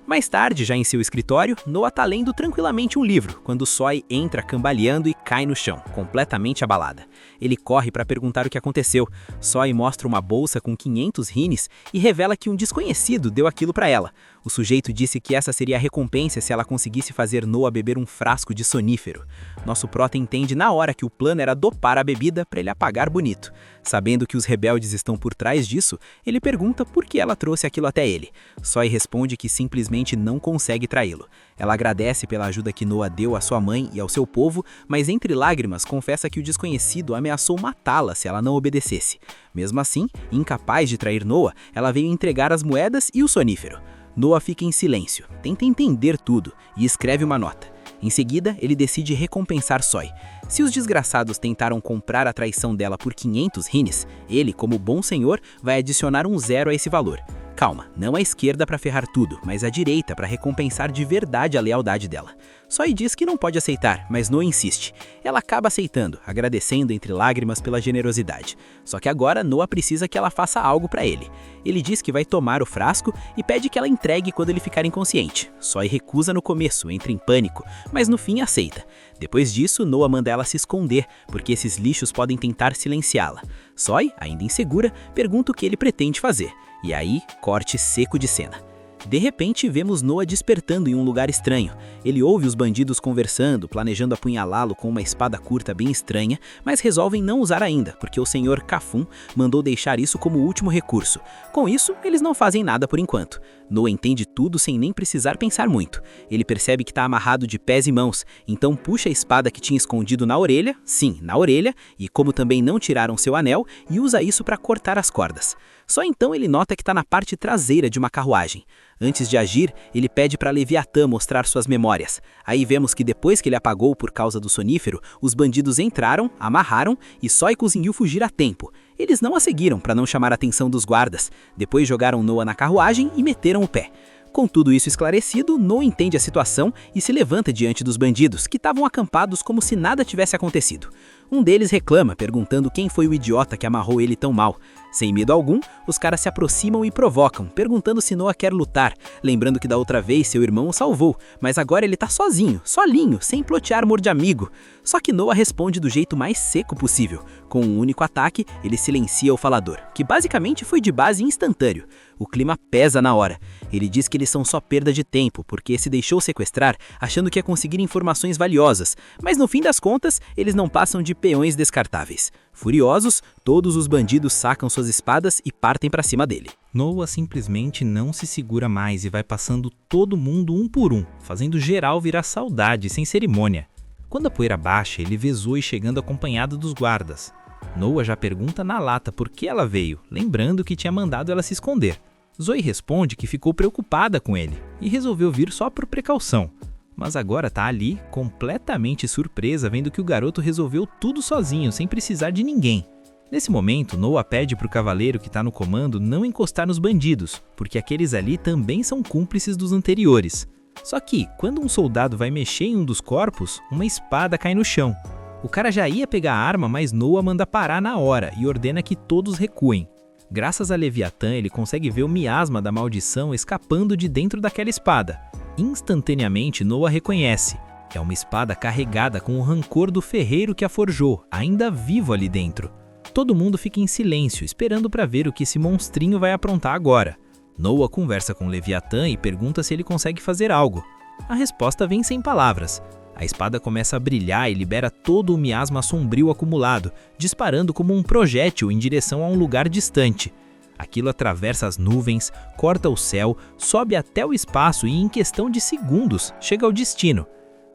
Mais tarde, já em seu escritório, Noah tá lendo tranquilamente um livro, quando Soy entra cambaleando e cai no chão, completamente abalada. Ele corre para perguntar o que aconteceu. Soy mostra uma bolsa com 500 rines e revela que um desconhecido deu aquilo para ela. O sujeito disse que essa seria a recompensa se ela conseguisse fazer Noah beber um frasco de sonífero. Nosso prota entende na hora que o plano era dopar a bebida para ele apagar bonito. Sabendo que os rebeldes estão por trás disso, ele pergunta por que ela trouxe aquilo até ele. Soy responde que simplesmente não consegue traí-lo. Ela agradece pela ajuda que Noah deu à sua mãe e ao seu povo, mas entre lágrimas confessa que o desconhecido ameaçou matá-la se ela não obedecesse. Mesmo assim, incapaz de trair Noah, ela veio entregar as moedas e o sonífero. Noah fica em silêncio, tenta entender tudo e escreve uma nota. Em seguida, ele decide recompensar Soy. Se os desgraçados tentaram comprar a traição dela por 500 rines, ele, como bom senhor, vai adicionar um 0 a esse valor. Calma, não a esquerda para ferrar tudo, mas a direita para recompensar de verdade a lealdade dela. Soy diz que não pode aceitar, mas Noah insiste. Ela acaba aceitando, agradecendo entre lágrimas pela generosidade. Só que agora Noah precisa que ela faça algo para ele. Ele diz que vai tomar o frasco e pede que ela entregue quando ele ficar inconsciente. Soy recusa no começo, entra em pânico, mas no fim aceita. Depois disso, Noah manda ela se esconder, porque esses lixos podem tentar silenciá-la. Soy, ainda insegura, pergunta o que ele pretende fazer. E aí, corte seco de cena. De repente, vemos Noah despertando em um lugar estranho. Ele ouve os bandidos conversando, planejando apunhalá-lo com uma espada curta bem estranha, mas resolvem não usar ainda, porque o senhor Kafun mandou deixar isso como último recurso. Com isso, eles não fazem nada por enquanto. Noah entende tudo sem nem precisar pensar muito. Ele percebe que está amarrado de pés e mãos, então puxa a espada que tinha escondido na orelha, sim, na orelha, e como também não tiraram seu anel, e usa isso para cortar as cordas. Só então ele nota que está na parte traseira de uma carruagem. Antes de agir, ele pede para Leviatã mostrar suas memórias. Aí vemos que depois que ele apagou por causa do sonífero, os bandidos entraram, amarraram e Soy conseguiu fugir a tempo. Eles não a seguiram para não chamar a atenção dos guardas. Depois jogaram Noah na carruagem e meteram o pé. Com tudo isso esclarecido, Noah entende a situação e se levanta diante dos bandidos, que estavam acampados como se nada tivesse acontecido. Um deles reclama, perguntando quem foi o idiota que amarrou ele tão mal. Sem medo algum, os caras se aproximam e provocam, perguntando se Noah quer lutar, lembrando que da outra vez seu irmão o salvou, mas agora ele tá sozinho, solinho, sem plotear amor de amigo. Só que Noah responde do jeito mais seco possível. Com um único ataque, ele silencia o falador, que basicamente foi de base instantâneo. O clima pesa na hora. Ele diz que eles são só perda de tempo, porque se deixou sequestrar, achando que ia conseguir informações valiosas, mas no fim das contas, eles não passam de peões descartáveis. Furiosos, todos os bandidos sacam suas espadas e partem para cima dele. Noah simplesmente não se segura mais e vai passando todo mundo um por um, fazendo geral virar saudade sem cerimônia. Quando a poeira baixa, ele vê Zoe chegando acompanhada dos guardas. Noah já pergunta na lata por que ela veio, lembrando que tinha mandado ela se esconder. Zoe responde que ficou preocupada com ele e resolveu vir só por precaução. Mas agora tá ali, completamente surpresa, vendo que o garoto resolveu tudo sozinho, sem precisar de ninguém. Nesse momento, Noah pede pro cavaleiro que tá no comando não encostar nos bandidos, porque aqueles ali também são cúmplices dos anteriores. Só que, quando um soldado vai mexer em um dos corpos, uma espada cai no chão. O cara já ia pegar a arma, mas Noah manda parar na hora e ordena que todos recuem. Graças a Leviatã, ele consegue ver o miasma da maldição escapando de dentro daquela espada. Instantaneamente, Noah reconhece. É uma espada carregada com o rancor do ferreiro que a forjou, ainda vivo ali dentro. Todo mundo fica em silêncio, esperando para ver o que esse monstrinho vai aprontar agora. Noah conversa com Leviatã e pergunta se ele consegue fazer algo. A resposta vem sem palavras. A espada começa a brilhar e libera todo o miasma sombrio acumulado, disparando como um projétil em direção a um lugar distante. Aquilo atravessa as nuvens, corta o céu, sobe até o espaço e em questão de segundos chega ao destino.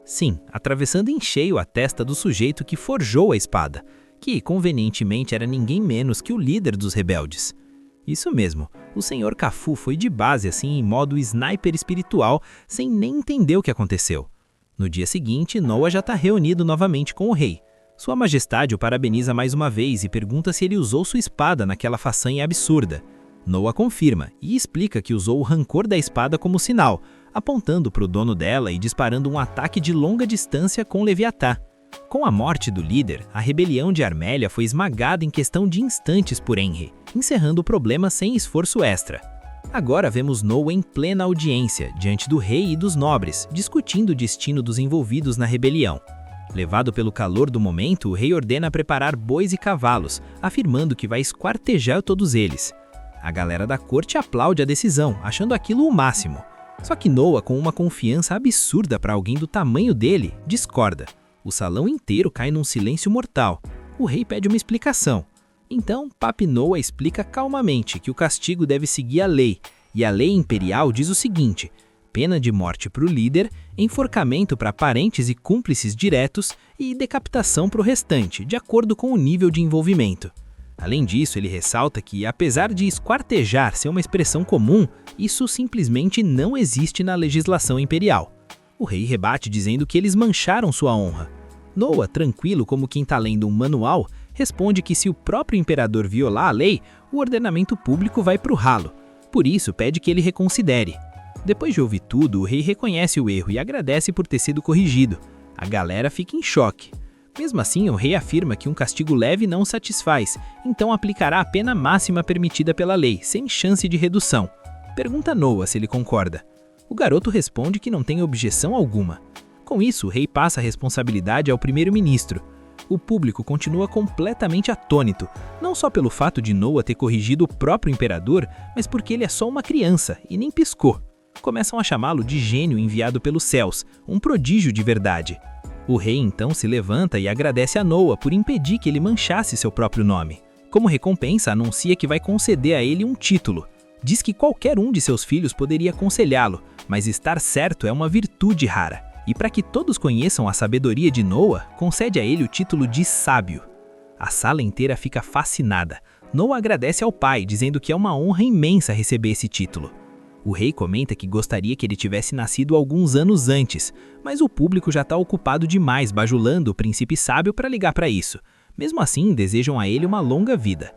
Sim, atravessando em cheio a testa do sujeito que forjou a espada, que convenientemente era ninguém menos que o líder dos rebeldes. Isso mesmo, o Sr. Kafun foi de base assim em modo sniper espiritual, sem nem entender o que aconteceu. No dia seguinte, Noa já está reunido novamente com o rei. Sua Majestade o parabeniza mais uma vez e pergunta se ele usou sua espada naquela façanha absurda. Noa confirma e explica que usou o rancor da espada como sinal, apontando para o dono dela e disparando um ataque de longa distância com Leviatã. Com a morte do líder, a rebelião de Armélia foi esmagada em questão de instantes por Enri, encerrando o problema sem esforço extra. Agora vemos Noa em plena audiência, diante do rei e dos nobres, discutindo o destino dos envolvidos na rebelião. Levado pelo calor do momento, o rei ordena preparar bois e cavalos, afirmando que vai esquartejar todos eles. A galera da corte aplaude a decisão, achando aquilo o máximo. Só que Noa, com uma confiança absurda para alguém do tamanho dele, discorda. O salão inteiro cai num silêncio mortal. O rei pede uma explicação. Então, Papi Noa explica calmamente que o castigo deve seguir a lei, e a lei imperial diz o seguinte: pena de morte para o líder, enforcamento para parentes e cúmplices diretos e decapitação para o restante, de acordo com o nível de envolvimento. Além disso, ele ressalta que, apesar de esquartejar ser uma expressão comum, isso simplesmente não existe na legislação imperial. O rei rebate dizendo que eles mancharam sua honra. Noa, tranquilo como quem está lendo um manual, responde que se o próprio imperador violar a lei, o ordenamento público vai para o ralo. Por isso, pede que ele reconsidere. Depois de ouvir tudo, o rei reconhece o erro e agradece por ter sido corrigido. A galera fica em choque. Mesmo assim, o rei afirma que um castigo leve não satisfaz, então aplicará a pena máxima permitida pela lei, sem chance de redução. Pergunta Noa se ele concorda. O garoto responde que não tem objeção alguma. Com isso, o rei passa a responsabilidade ao primeiro-ministro. O público continua completamente atônito, não só pelo fato de Noa ter corrigido o próprio imperador, mas porque ele é só uma criança e nem piscou. Começam a chamá-lo de gênio enviado pelos céus, um prodígio de verdade. O rei então se levanta e agradece a Noa por impedir que ele manchasse seu próprio nome. Como recompensa, anuncia que vai conceder a ele um título. Diz que qualquer um de seus filhos poderia aconselhá-lo, mas estar certo é uma virtude rara. E para que todos conheçam a sabedoria de Noa, concede a ele o título de sábio. A sala inteira fica fascinada. Noa agradece ao pai, dizendo que é uma honra imensa receber esse título. O rei comenta que gostaria que ele tivesse nascido alguns anos antes, mas o público já está ocupado demais bajulando o príncipe sábio para ligar para isso. Mesmo assim, desejam a ele uma longa vida.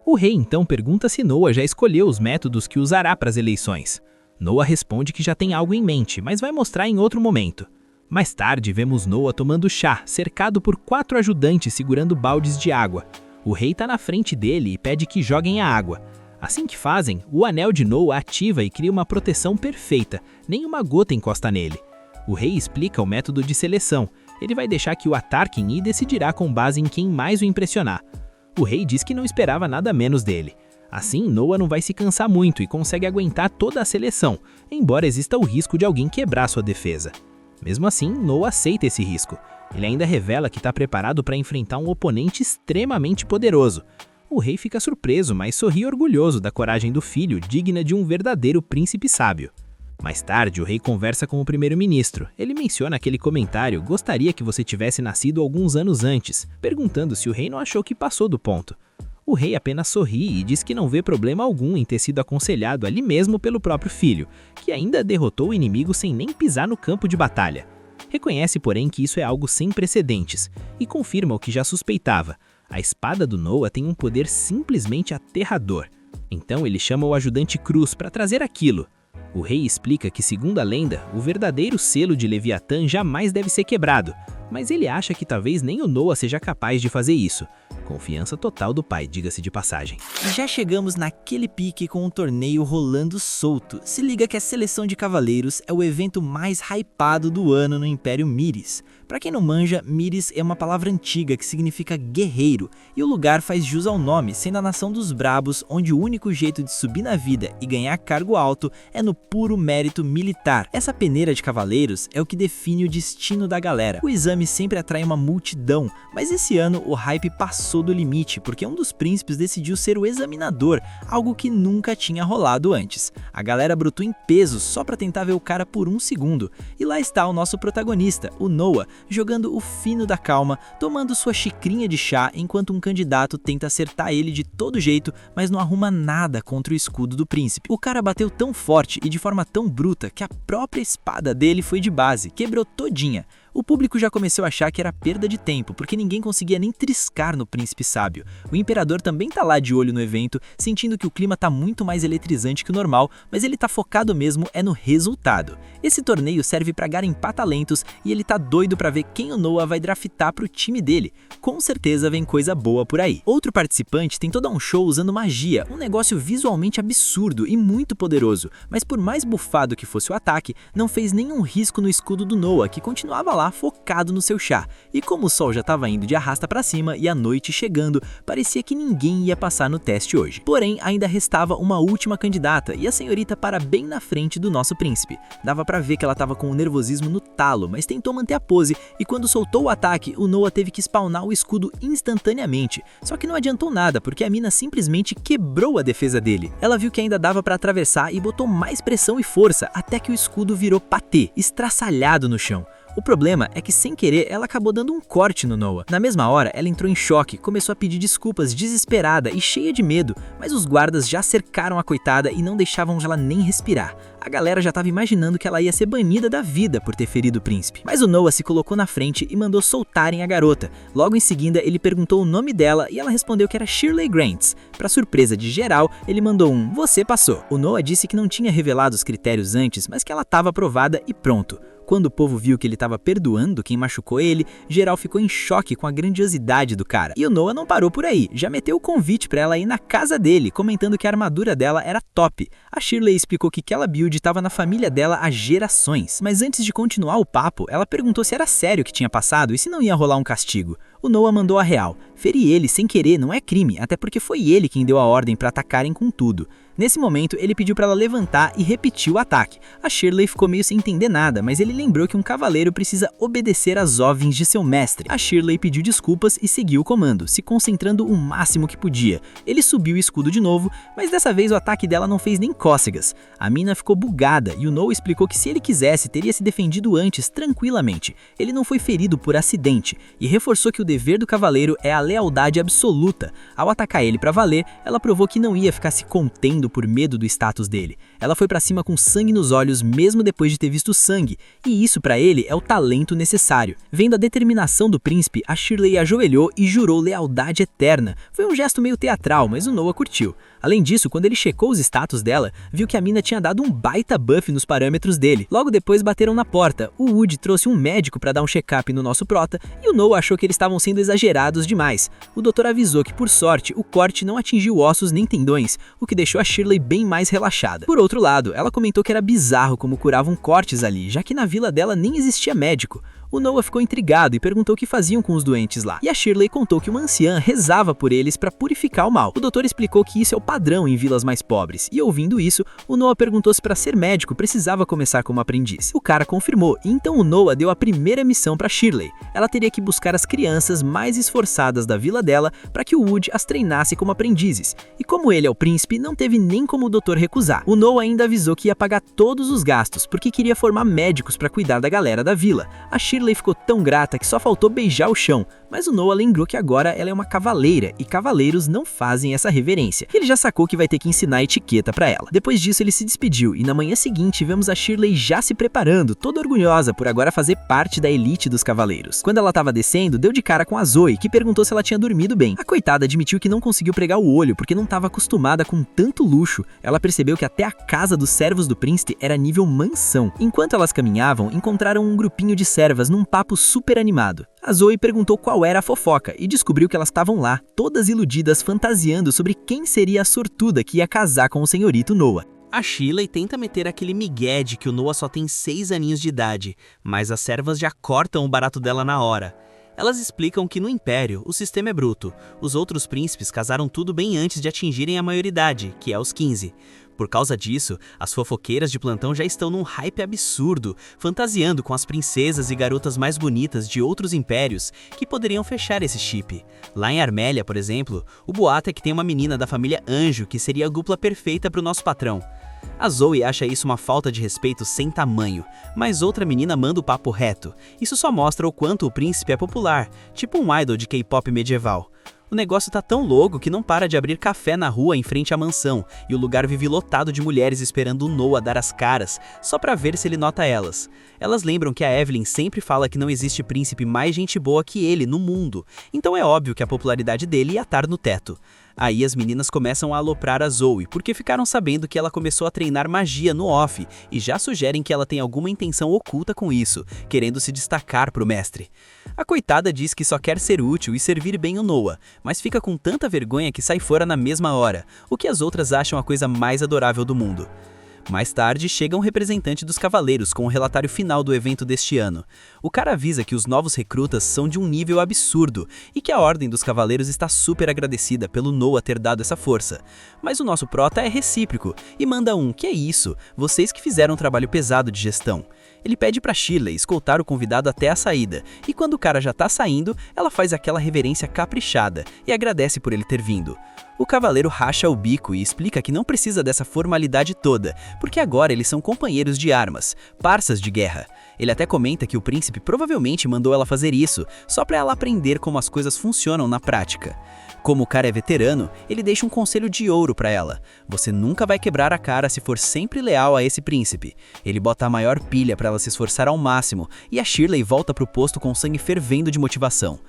O rei então pergunta se Noa já escolheu os métodos que usará para as eleições. Noa responde que já tem algo em mente, mas vai mostrar em outro momento. Mais tarde, vemos Noa tomando chá, cercado por 4 ajudantes segurando baldes de água. O rei está na frente dele e pede que joguem a água. Assim que fazem, o anel de Noa ativa e cria uma proteção perfeita, nenhuma gota encosta nele. O rei explica o método de seleção. Ele vai deixar que o ataquem e decidirá com base em quem mais o impressionar. O rei diz que não esperava nada menos dele. Assim, Noa não vai se cansar muito e consegue aguentar toda a seleção, embora exista o risco de alguém quebrar sua defesa. Mesmo assim, Noa aceita esse risco. Ele ainda revela que está preparado para enfrentar um oponente extremamente poderoso. O rei fica surpreso, mas sorri orgulhoso da coragem do filho, digna de um verdadeiro príncipe sábio. Mais tarde, o rei conversa com o primeiro-ministro. Ele menciona aquele comentário: gostaria que você tivesse nascido alguns anos antes, perguntando se o rei não achou que passou do ponto. O rei apenas sorri e diz que não vê problema algum em ter sido aconselhado ali mesmo pelo próprio filho, que ainda derrotou o inimigo sem nem pisar no campo de batalha. Reconhece, porém, que isso é algo sem precedentes e confirma o que já suspeitava. A espada do Noa tem um poder simplesmente aterrador. Então ele chama o ajudante Cruz para trazer aquilo. O rei explica que, segundo a lenda, o verdadeiro selo de Leviatã jamais deve ser quebrado, mas ele acha que talvez nem o Noa seja capaz de fazer isso. Confiança total do pai, diga-se de passagem. E já chegamos naquele pique com o torneio rolando solto. Se liga que a seleção de cavaleiros é o evento mais hypado do ano no Império Myris. Pra quem não manja, Myris é uma palavra antiga que significa guerreiro, e o lugar faz jus ao nome, sendo a nação dos brabos, onde o único jeito de subir na vida e ganhar cargo alto é no puro mérito militar. Essa peneira de cavaleiros é o que define o destino da galera. O exame sempre atrai uma multidão, mas esse ano o hype passou do limite, porque um dos príncipes decidiu ser o examinador, algo que nunca tinha rolado antes. A galera brotou em peso só pra tentar ver o cara por um segundo, e lá está o nosso protagonista, o Noa, jogando o fino da calma, tomando sua xicrinha de chá enquanto um candidato tenta acertar ele de todo jeito, mas não arruma nada contra o escudo do príncipe. O cara bateu tão forte e de forma tão bruta que a própria espada dele foi de base, quebrou todinha. O público já começou a achar que era perda de tempo, porque ninguém conseguia nem triscar no príncipe sábio. O imperador também tá lá de olho no evento, sentindo que o clima tá muito mais eletrizante que o normal, mas ele tá focado mesmo no resultado. Esse torneio serve pra garimpar talentos e ele tá doido pra ver quem o Noah vai draftar pro time dele. Com certeza vem coisa boa por aí. Outro participante tentou dar um show usando magia, um negócio visualmente absurdo e muito poderoso, mas por mais bufado que fosse o ataque, não fez nenhum risco no escudo do Noah, que continuava lá focado no seu chá. E como o sol já estava indo de arrasta pra cima e a noite chegando, parecia que ninguém ia passar no teste hoje. Porém, ainda restava uma última candidata e a senhorita para bem na frente do nosso príncipe. Dava pra ver que ela estava com o nervosismo no talo, mas tentou manter a pose e quando soltou o ataque, o Noah teve que spawnar o escudo instantaneamente. Só que não adiantou nada, porque a mina simplesmente quebrou a defesa dele. Ela viu que ainda dava pra atravessar e botou mais pressão e força, até que o escudo virou patê, estraçalhado no chão. O problema é que, sem querer, ela acabou dando um corte no Noah. Na mesma hora, ela entrou em choque, começou a pedir desculpas desesperada e cheia de medo, mas os guardas já cercaram a coitada e não deixavam ela nem respirar. A galera já estava imaginando que ela ia ser banida da vida por ter ferido o príncipe. Mas o Noah se colocou na frente e mandou soltarem a garota. Logo em seguida, ele perguntou o nome dela e ela respondeu que era Shirley Grants. Para surpresa de geral, ele mandou um "você passou". O Noah disse que não tinha revelado os critérios antes, mas que ela estava aprovada e pronto. Quando o povo viu que ele estava perdoando quem machucou ele, geral ficou em choque com a grandiosidade do cara. E o Noah não parou por aí, já meteu o convite para ela ir na casa dele, comentando que a armadura dela era top. A Shirley explicou que aquela build estava na família dela há gerações. Mas antes de continuar o papo, ela perguntou se era sério o que tinha passado e se não ia rolar um castigo. O Noah mandou a real. Ferir ele sem querer não é crime, até porque foi ele quem deu a ordem para atacarem com tudo. Nesse momento, ele pediu para ela levantar e repetir o ataque. A Shirley ficou meio sem entender nada, mas ele lembrou que um cavaleiro precisa obedecer às ordens de seu mestre. A Shirley pediu desculpas e seguiu o comando, se concentrando o máximo que podia. Ele subiu o escudo de novo, mas dessa vez o ataque dela não fez nem cócegas. A mina ficou bugada e o Noah explicou que se ele quisesse, teria se defendido antes tranquilamente. Ele não foi ferido por acidente e reforçou que o dever do cavaleiro é a lealdade absoluta. Ao atacar ele para valer, ela provou que não ia ficar se contendo por medo do status dele. Ela foi pra cima com sangue nos olhos mesmo depois de ter visto sangue, e isso pra ele é o talento necessário. Vendo a determinação do príncipe, a Shirley ajoelhou e jurou lealdade eterna. Foi um gesto meio teatral, mas o Noah curtiu. Além disso, quando ele checou os status dela, viu que a mina tinha dado um baita buff nos parâmetros dele. Logo depois bateram na porta. O Wood trouxe um médico para dar um check-up no nosso prota e o Noah achou que eles estavam sendo exagerados demais. O doutor avisou que, por sorte, o corte não atingiu ossos nem tendões, o que deixou a Shirley bem mais relaxada. Por outro lado, ela comentou que era bizarro como curavam cortes ali, já que na vila dela nem existia médico. O Noah ficou intrigado e perguntou o que faziam com os doentes lá. E a Shirley contou que uma anciã rezava por eles para purificar o mal. O doutor explicou que isso é o padrão em vilas mais pobres. E ouvindo isso, o Noah perguntou se para ser médico precisava começar como aprendiz. O cara confirmou, e então o Noah deu a primeira missão para Shirley. Ela teria que buscar as crianças mais esforçadas da vila dela para que o Wood as treinasse como aprendizes. E como ele é o príncipe, não teve nem como o doutor recusar. O Noah ainda avisou que ia pagar todos os gastos, porque queria formar médicos para cuidar da galera da vila. A Shirley ficou tão grata que só faltou beijar o chão, mas o Noah lembrou que agora ela é uma cavaleira e cavaleiros não fazem essa reverência. Ele já sacou que vai ter que ensinar etiqueta pra ela. Depois disso ele se despediu e na manhã seguinte vemos a Shirley já se preparando, toda orgulhosa por agora fazer parte da elite dos cavaleiros. Quando ela tava descendo, deu de cara com a Zoe, que perguntou se ela tinha dormido bem. A coitada admitiu que não conseguiu pregar o olho porque não estava acostumada com tanto luxo. Ela percebeu que até a casa dos servos do príncipe era nível mansão. Enquanto elas caminhavam, encontraram um grupinho de servas num papo super animado. A Zoe perguntou qual era a fofoca e descobriu que elas estavam lá, todas iludidas, fantasiando sobre quem seria a sortuda que ia casar com o senhorito Noah. A Shirley tenta meter aquele migué de que o Noah só tem 6 aninhos de idade, mas as servas já cortam o barato dela na hora. Elas explicam que no Império o sistema é bruto. Os outros príncipes casaram tudo bem antes de atingirem a maioridade, que é os 15. Por causa disso, as fofoqueiras de plantão já estão num hype absurdo, fantasiando com as princesas e garotas mais bonitas de outros impérios que poderiam fechar esse chip. Lá em Armélia, por exemplo, o boato é que tem uma menina da família Anjo que seria a dupla perfeita para o nosso patrão. A Zoe acha isso uma falta de respeito sem tamanho, mas outra menina manda o papo reto. Isso só mostra o quanto o príncipe é popular, tipo um idol de K-pop medieval. O negócio tá tão louco que não para de abrir café na rua em frente à mansão, e o lugar vive lotado de mulheres esperando o Noah dar as caras, só pra ver se ele nota elas. Elas lembram que a Evelyn sempre fala que não existe príncipe mais gente boa que ele no mundo, então é óbvio que a popularidade dele ia estar no teto. Aí as meninas começam a aloprar a Zoe, porque ficaram sabendo que ela começou a treinar magia no off, e já sugerem que ela tem alguma intenção oculta com isso, querendo se destacar pro mestre. A coitada diz que só quer ser útil e servir bem o Noah, mas fica com tanta vergonha que sai fora na mesma hora, o que as outras acham a coisa mais adorável do mundo. Mais tarde, chega um representante dos cavaleiros com o relatório final do evento deste ano. O cara avisa que os novos recrutas são de um nível absurdo e que a Ordem dos Cavaleiros está super agradecida pelo Noah ter dado essa força. Mas o nosso prota é recíproco e manda que é isso, vocês que fizeram um trabalho pesado de gestão. Ele pede pra Shirley escoltar o convidado até a saída, e quando o cara já tá saindo, ela faz aquela reverência caprichada e agradece por ele ter vindo. O cavaleiro racha o bico e explica que não precisa dessa formalidade toda, porque agora eles são companheiros de armas, parças de guerra. Ele até comenta que o príncipe provavelmente mandou ela fazer isso, só pra ela aprender como as coisas funcionam na prática. Como o cara é veterano, ele deixa um conselho de ouro pra ela. Você nunca vai quebrar a cara se for sempre leal a esse príncipe. Ele bota a maior pilha pra ela se esforçar ao máximo, e a Shirley volta pro posto com sangue fervendo de motivação.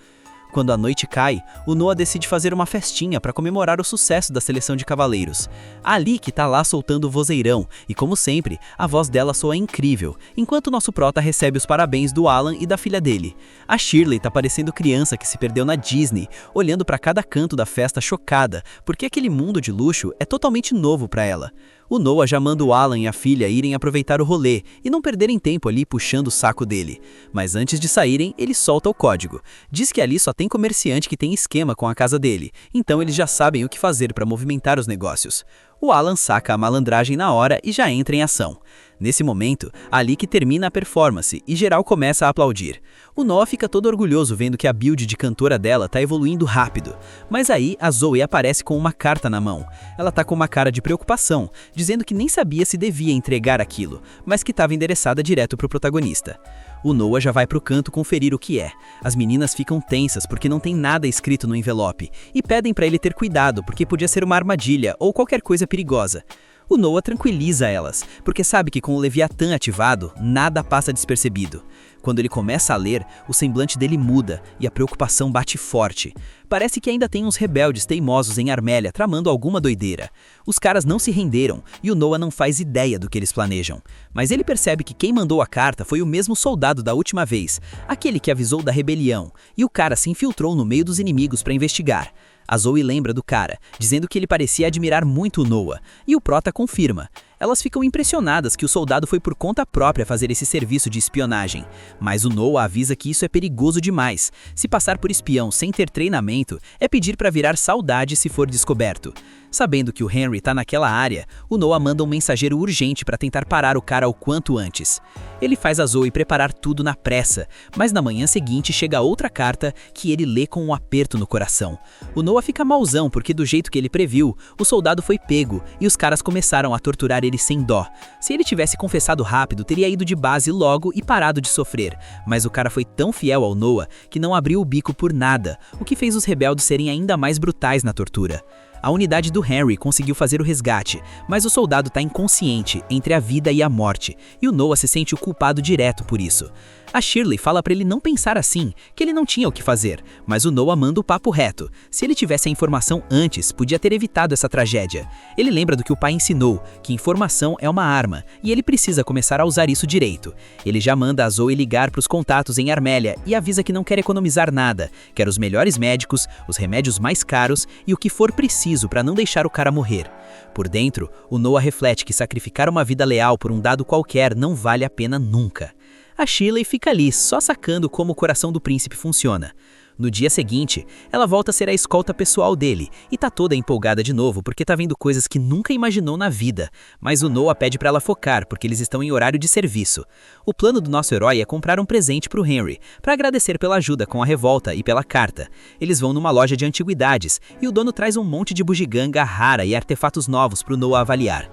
Quando a noite cai, o Noah decide fazer uma festinha para comemorar o sucesso da seleção de cavaleiros. A Alike tá lá soltando o vozeirão, e como sempre, a voz dela soa incrível, enquanto nosso prota recebe os parabéns do Alan e da filha dele. A Shirley tá parecendo criança que se perdeu na Disney, olhando para cada canto da festa chocada, porque aquele mundo de luxo é totalmente novo para ela. O Noah já manda o Alan e a filha irem aproveitar o rolê e não perderem tempo ali puxando o saco dele. Mas antes de saírem, ele solta o código. Diz que ali só tem comerciante que tem esquema com a casa dele, então eles já sabem o que fazer para movimentar os negócios. O Alan saca a malandragem na hora e já entra em ação. Nesse momento, Alike termina a performance e geral começa a aplaudir. O Noah fica todo orgulhoso vendo que a build de cantora dela tá evoluindo rápido. Mas aí a Zoe aparece com uma carta na mão. Ela tá com uma cara de preocupação, dizendo que nem sabia se devia entregar aquilo, mas que estava endereçada direto pro protagonista. O Noah já vai pro canto conferir o que é. As meninas ficam tensas porque não tem nada escrito no envelope e pedem pra ele ter cuidado porque podia ser uma armadilha ou qualquer coisa perigosa. O Noah tranquiliza elas, porque sabe que com o Leviatã ativado, nada passa despercebido. Quando ele começa a ler, o semblante dele muda e a preocupação bate forte. Parece que ainda tem uns rebeldes teimosos em Armélia tramando alguma doideira. Os caras não se renderam e o Noah não faz ideia do que eles planejam. Mas ele percebe que quem mandou a carta foi o mesmo soldado da última vez, aquele que avisou da rebelião, e o cara se infiltrou no meio dos inimigos para investigar. A Zoe lembra do cara, dizendo que ele parecia admirar muito o Noah, e o prota confirma. Elas ficam impressionadas que o soldado foi por conta própria fazer esse serviço de espionagem, mas o Noah avisa que isso é perigoso demais. Se passar por espião sem ter treinamento, é pedir para virar saudade se for descoberto. Sabendo que o Henry tá naquela área, o Noah manda um mensageiro urgente para tentar parar o cara o quanto antes. Ele faz a Zoe preparar tudo na pressa, mas na manhã seguinte chega outra carta que ele lê com um aperto no coração. O Noah fica mauzão porque do jeito que ele previu, o soldado foi pego e os caras começaram a torturar ele sem dó. Se ele tivesse confessado rápido, teria ido de base logo e parado de sofrer, mas o cara foi tão fiel ao Noah que não abriu o bico por nada, o que fez os rebeldes serem ainda mais brutais na tortura. A unidade do Henry conseguiu fazer o resgate, mas o soldado está inconsciente entre a vida e a morte, e o Noah se sente o culpado direto por isso. A Shirley fala para ele não pensar assim, que ele não tinha o que fazer, mas o Noah manda o papo reto. Se ele tivesse a informação antes, podia ter evitado essa tragédia. Ele lembra do que o pai ensinou, que informação é uma arma, e ele precisa começar a usar isso direito. Ele já manda a Zoe ligar para os contatos em Armélia e avisa que não quer economizar nada, quer os melhores médicos, os remédios mais caros e o que for preciso para não deixar o cara morrer. Por dentro, o Noah reflete que sacrificar uma vida leal por um dado qualquer não vale a pena nunca. A Shirley fica ali, só sacando como o coração do príncipe funciona. No dia seguinte, ela volta a ser a escolta pessoal dele e tá toda empolgada de novo porque tá vendo coisas que nunca imaginou na vida, mas o Noah pede pra ela focar porque eles estão em horário de serviço. O plano do nosso herói é comprar um presente pro Henry, pra agradecer pela ajuda com a revolta e pela carta. Eles vão numa loja de antiguidades e o dono traz um monte de bugiganga rara e artefatos novos pro Noah avaliar.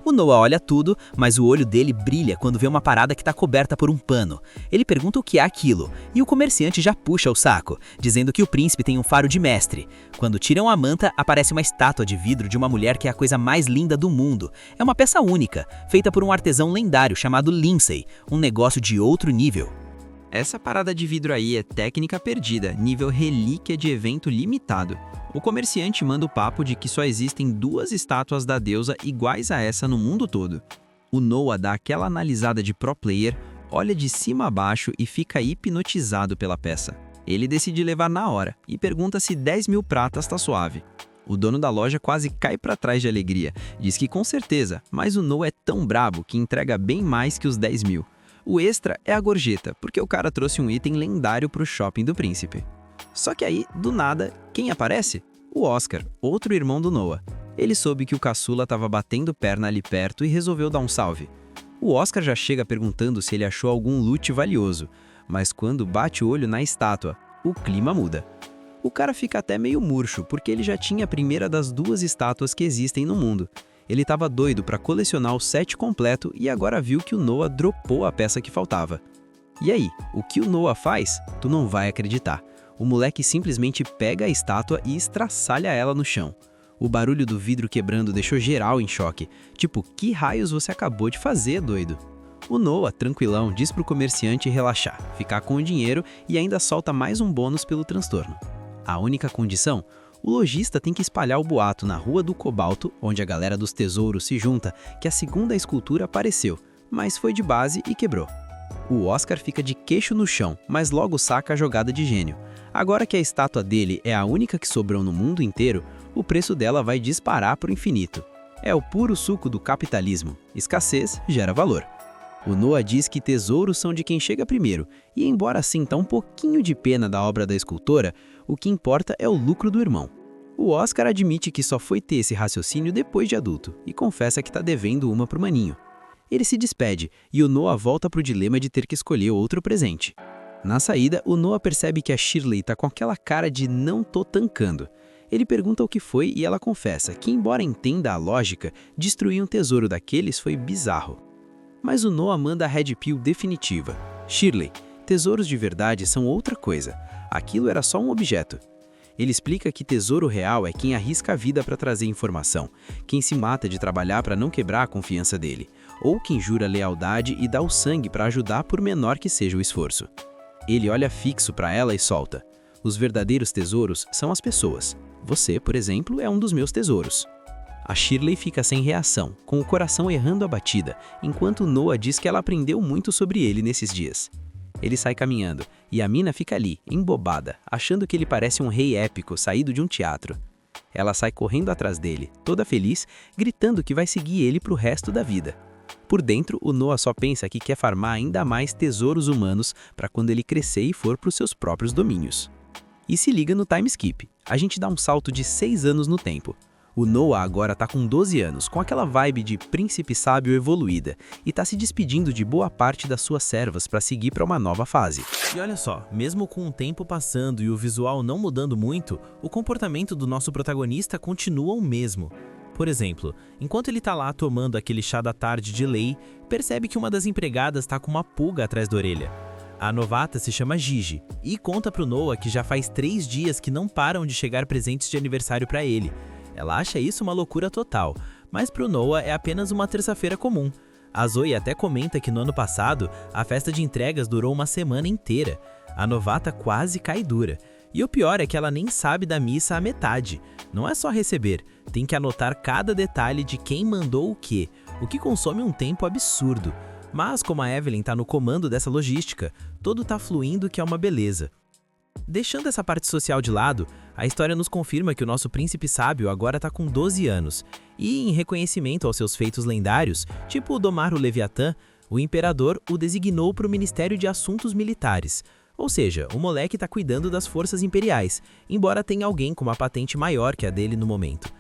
O Noah olha tudo, mas o olho dele brilha quando vê uma parada que tá coberta por um pano. Ele pergunta o que é aquilo, e o comerciante já puxa o saco, dizendo que o príncipe tem um faro de mestre. Quando tiram a manta, aparece uma estátua de vidro de uma mulher que é a coisa mais linda do mundo. É uma peça única, feita por um artesão lendário chamado Lindsay, um negócio de outro nível. Essa parada de vidro aí é técnica perdida, nível relíquia de evento limitado. O comerciante manda o papo de que só existem 2 estátuas da deusa iguais a essa no mundo todo. O Noah dá aquela analisada de pro player, olha de cima a baixo e fica hipnotizado pela peça. Ele decide levar na hora e pergunta se 10 mil pratas tá suave. O dono da loja quase cai pra trás de alegria, diz que com certeza, mas o Noah é tão brabo que entrega bem mais que os 10 mil. O extra é a gorjeta, porque o cara trouxe um item lendário pro shopping do príncipe. Só que aí, do nada, quem aparece? O Oscar, outro irmão do Noah. Ele soube que o caçula tava batendo perna ali perto e resolveu dar um salve. O Oscar já chega perguntando se ele achou algum loot valioso, mas quando bate o olho na estátua, o clima muda. O cara fica até meio murcho, porque ele já tinha a primeira das 2 estátuas que existem no mundo. Ele tava doido para colecionar o set completo e agora viu que o Noah dropou a peça que faltava. E aí, o que o Noah faz? Tu não vai acreditar. O moleque simplesmente pega a estátua e estraçalha ela no chão. O barulho do vidro quebrando deixou geral em choque. Tipo, que raios você acabou de fazer, doido? O Noah, tranquilão, diz pro comerciante relaxar, ficar com o dinheiro e ainda solta mais um bônus pelo transtorno. A única condição? O lojista tem que espalhar o boato na Rua do Cobalto, onde a galera dos tesouros se junta, que a segunda escultura apareceu, mas foi de base e quebrou. O Oscar fica de queixo no chão, mas logo saca a jogada de gênio. Agora que a estátua dele é a única que sobrou no mundo inteiro, o preço dela vai disparar pro infinito. É o puro suco do capitalismo. Escassez gera valor. O Noah diz que tesouros são de quem chega primeiro, e embora sinta um pouquinho de pena da obra da escultora, o que importa é o lucro do irmão. O Oscar admite que só foi ter esse raciocínio depois de adulto, e confessa que tá devendo uma pro maninho. Ele se despede, e o Noah volta pro dilema de ter que escolher outro presente. Na saída, o Noah percebe que a Shirley tá com aquela cara de não tô tancando. Ele pergunta o que foi e ela confessa que, embora entenda a lógica, destruir um tesouro daqueles foi bizarro. Mas o Noah manda a Red Pill definitiva. Shirley, tesouros de verdade são outra coisa. Aquilo era só um objeto. Ele explica que tesouro real é quem arrisca a vida para trazer informação, quem se mata de trabalhar para não quebrar a confiança dele, ou quem jura lealdade e dá o sangue para ajudar por menor que seja o esforço. Ele olha fixo para ela e solta. Os verdadeiros tesouros são as pessoas. Você, por exemplo, é um dos meus tesouros. A Shirley fica sem reação, com o coração errando a batida, enquanto Noah diz que ela aprendeu muito sobre ele nesses dias. Ele sai caminhando, e a mina fica ali, embobada, achando que ele parece um rei épico saído de um teatro. Ela sai correndo atrás dele, toda feliz, gritando que vai seguir ele pro resto da vida. Por dentro, o Noah só pensa que quer farmar ainda mais tesouros humanos para quando ele crescer e for pros seus próprios domínios. E se liga no time skip. A gente dá um salto de 6 anos no tempo. O Noah agora tá com 12 anos, com aquela vibe de príncipe sábio evoluída, e tá se despedindo de boa parte das suas servas para seguir para uma nova fase. E olha só, mesmo com o tempo passando e o visual não mudando muito, o comportamento do nosso protagonista continua o mesmo. Por exemplo, enquanto ele tá lá tomando aquele chá da tarde de lei, percebe que uma das empregadas tá com uma pulga atrás da orelha. A novata se chama Gigi e conta pro Noah que já faz 3 dias que não param de chegar presentes de aniversário para ele. Ela acha isso uma loucura total, mas pro Noah é apenas uma terça-feira comum. A Zoe até comenta que no ano passado, a festa de entregas durou uma semana inteira. A novata quase cai dura. E o pior é que ela nem sabe da missa à metade. Não é só receber, tem que anotar cada detalhe de quem mandou o que consome um tempo absurdo. Mas como a Evelyn tá no comando dessa logística, tudo tá fluindo que é uma beleza. Deixando essa parte social de lado, a história nos confirma que o nosso príncipe sábio agora tá com 12 anos, e em reconhecimento aos seus feitos lendários, tipo domar o Leviatã, o imperador o designou para o Ministério de Assuntos Militares. Ou seja, o moleque tá cuidando das forças imperiais, embora tenha alguém com uma patente maior que a dele no momento.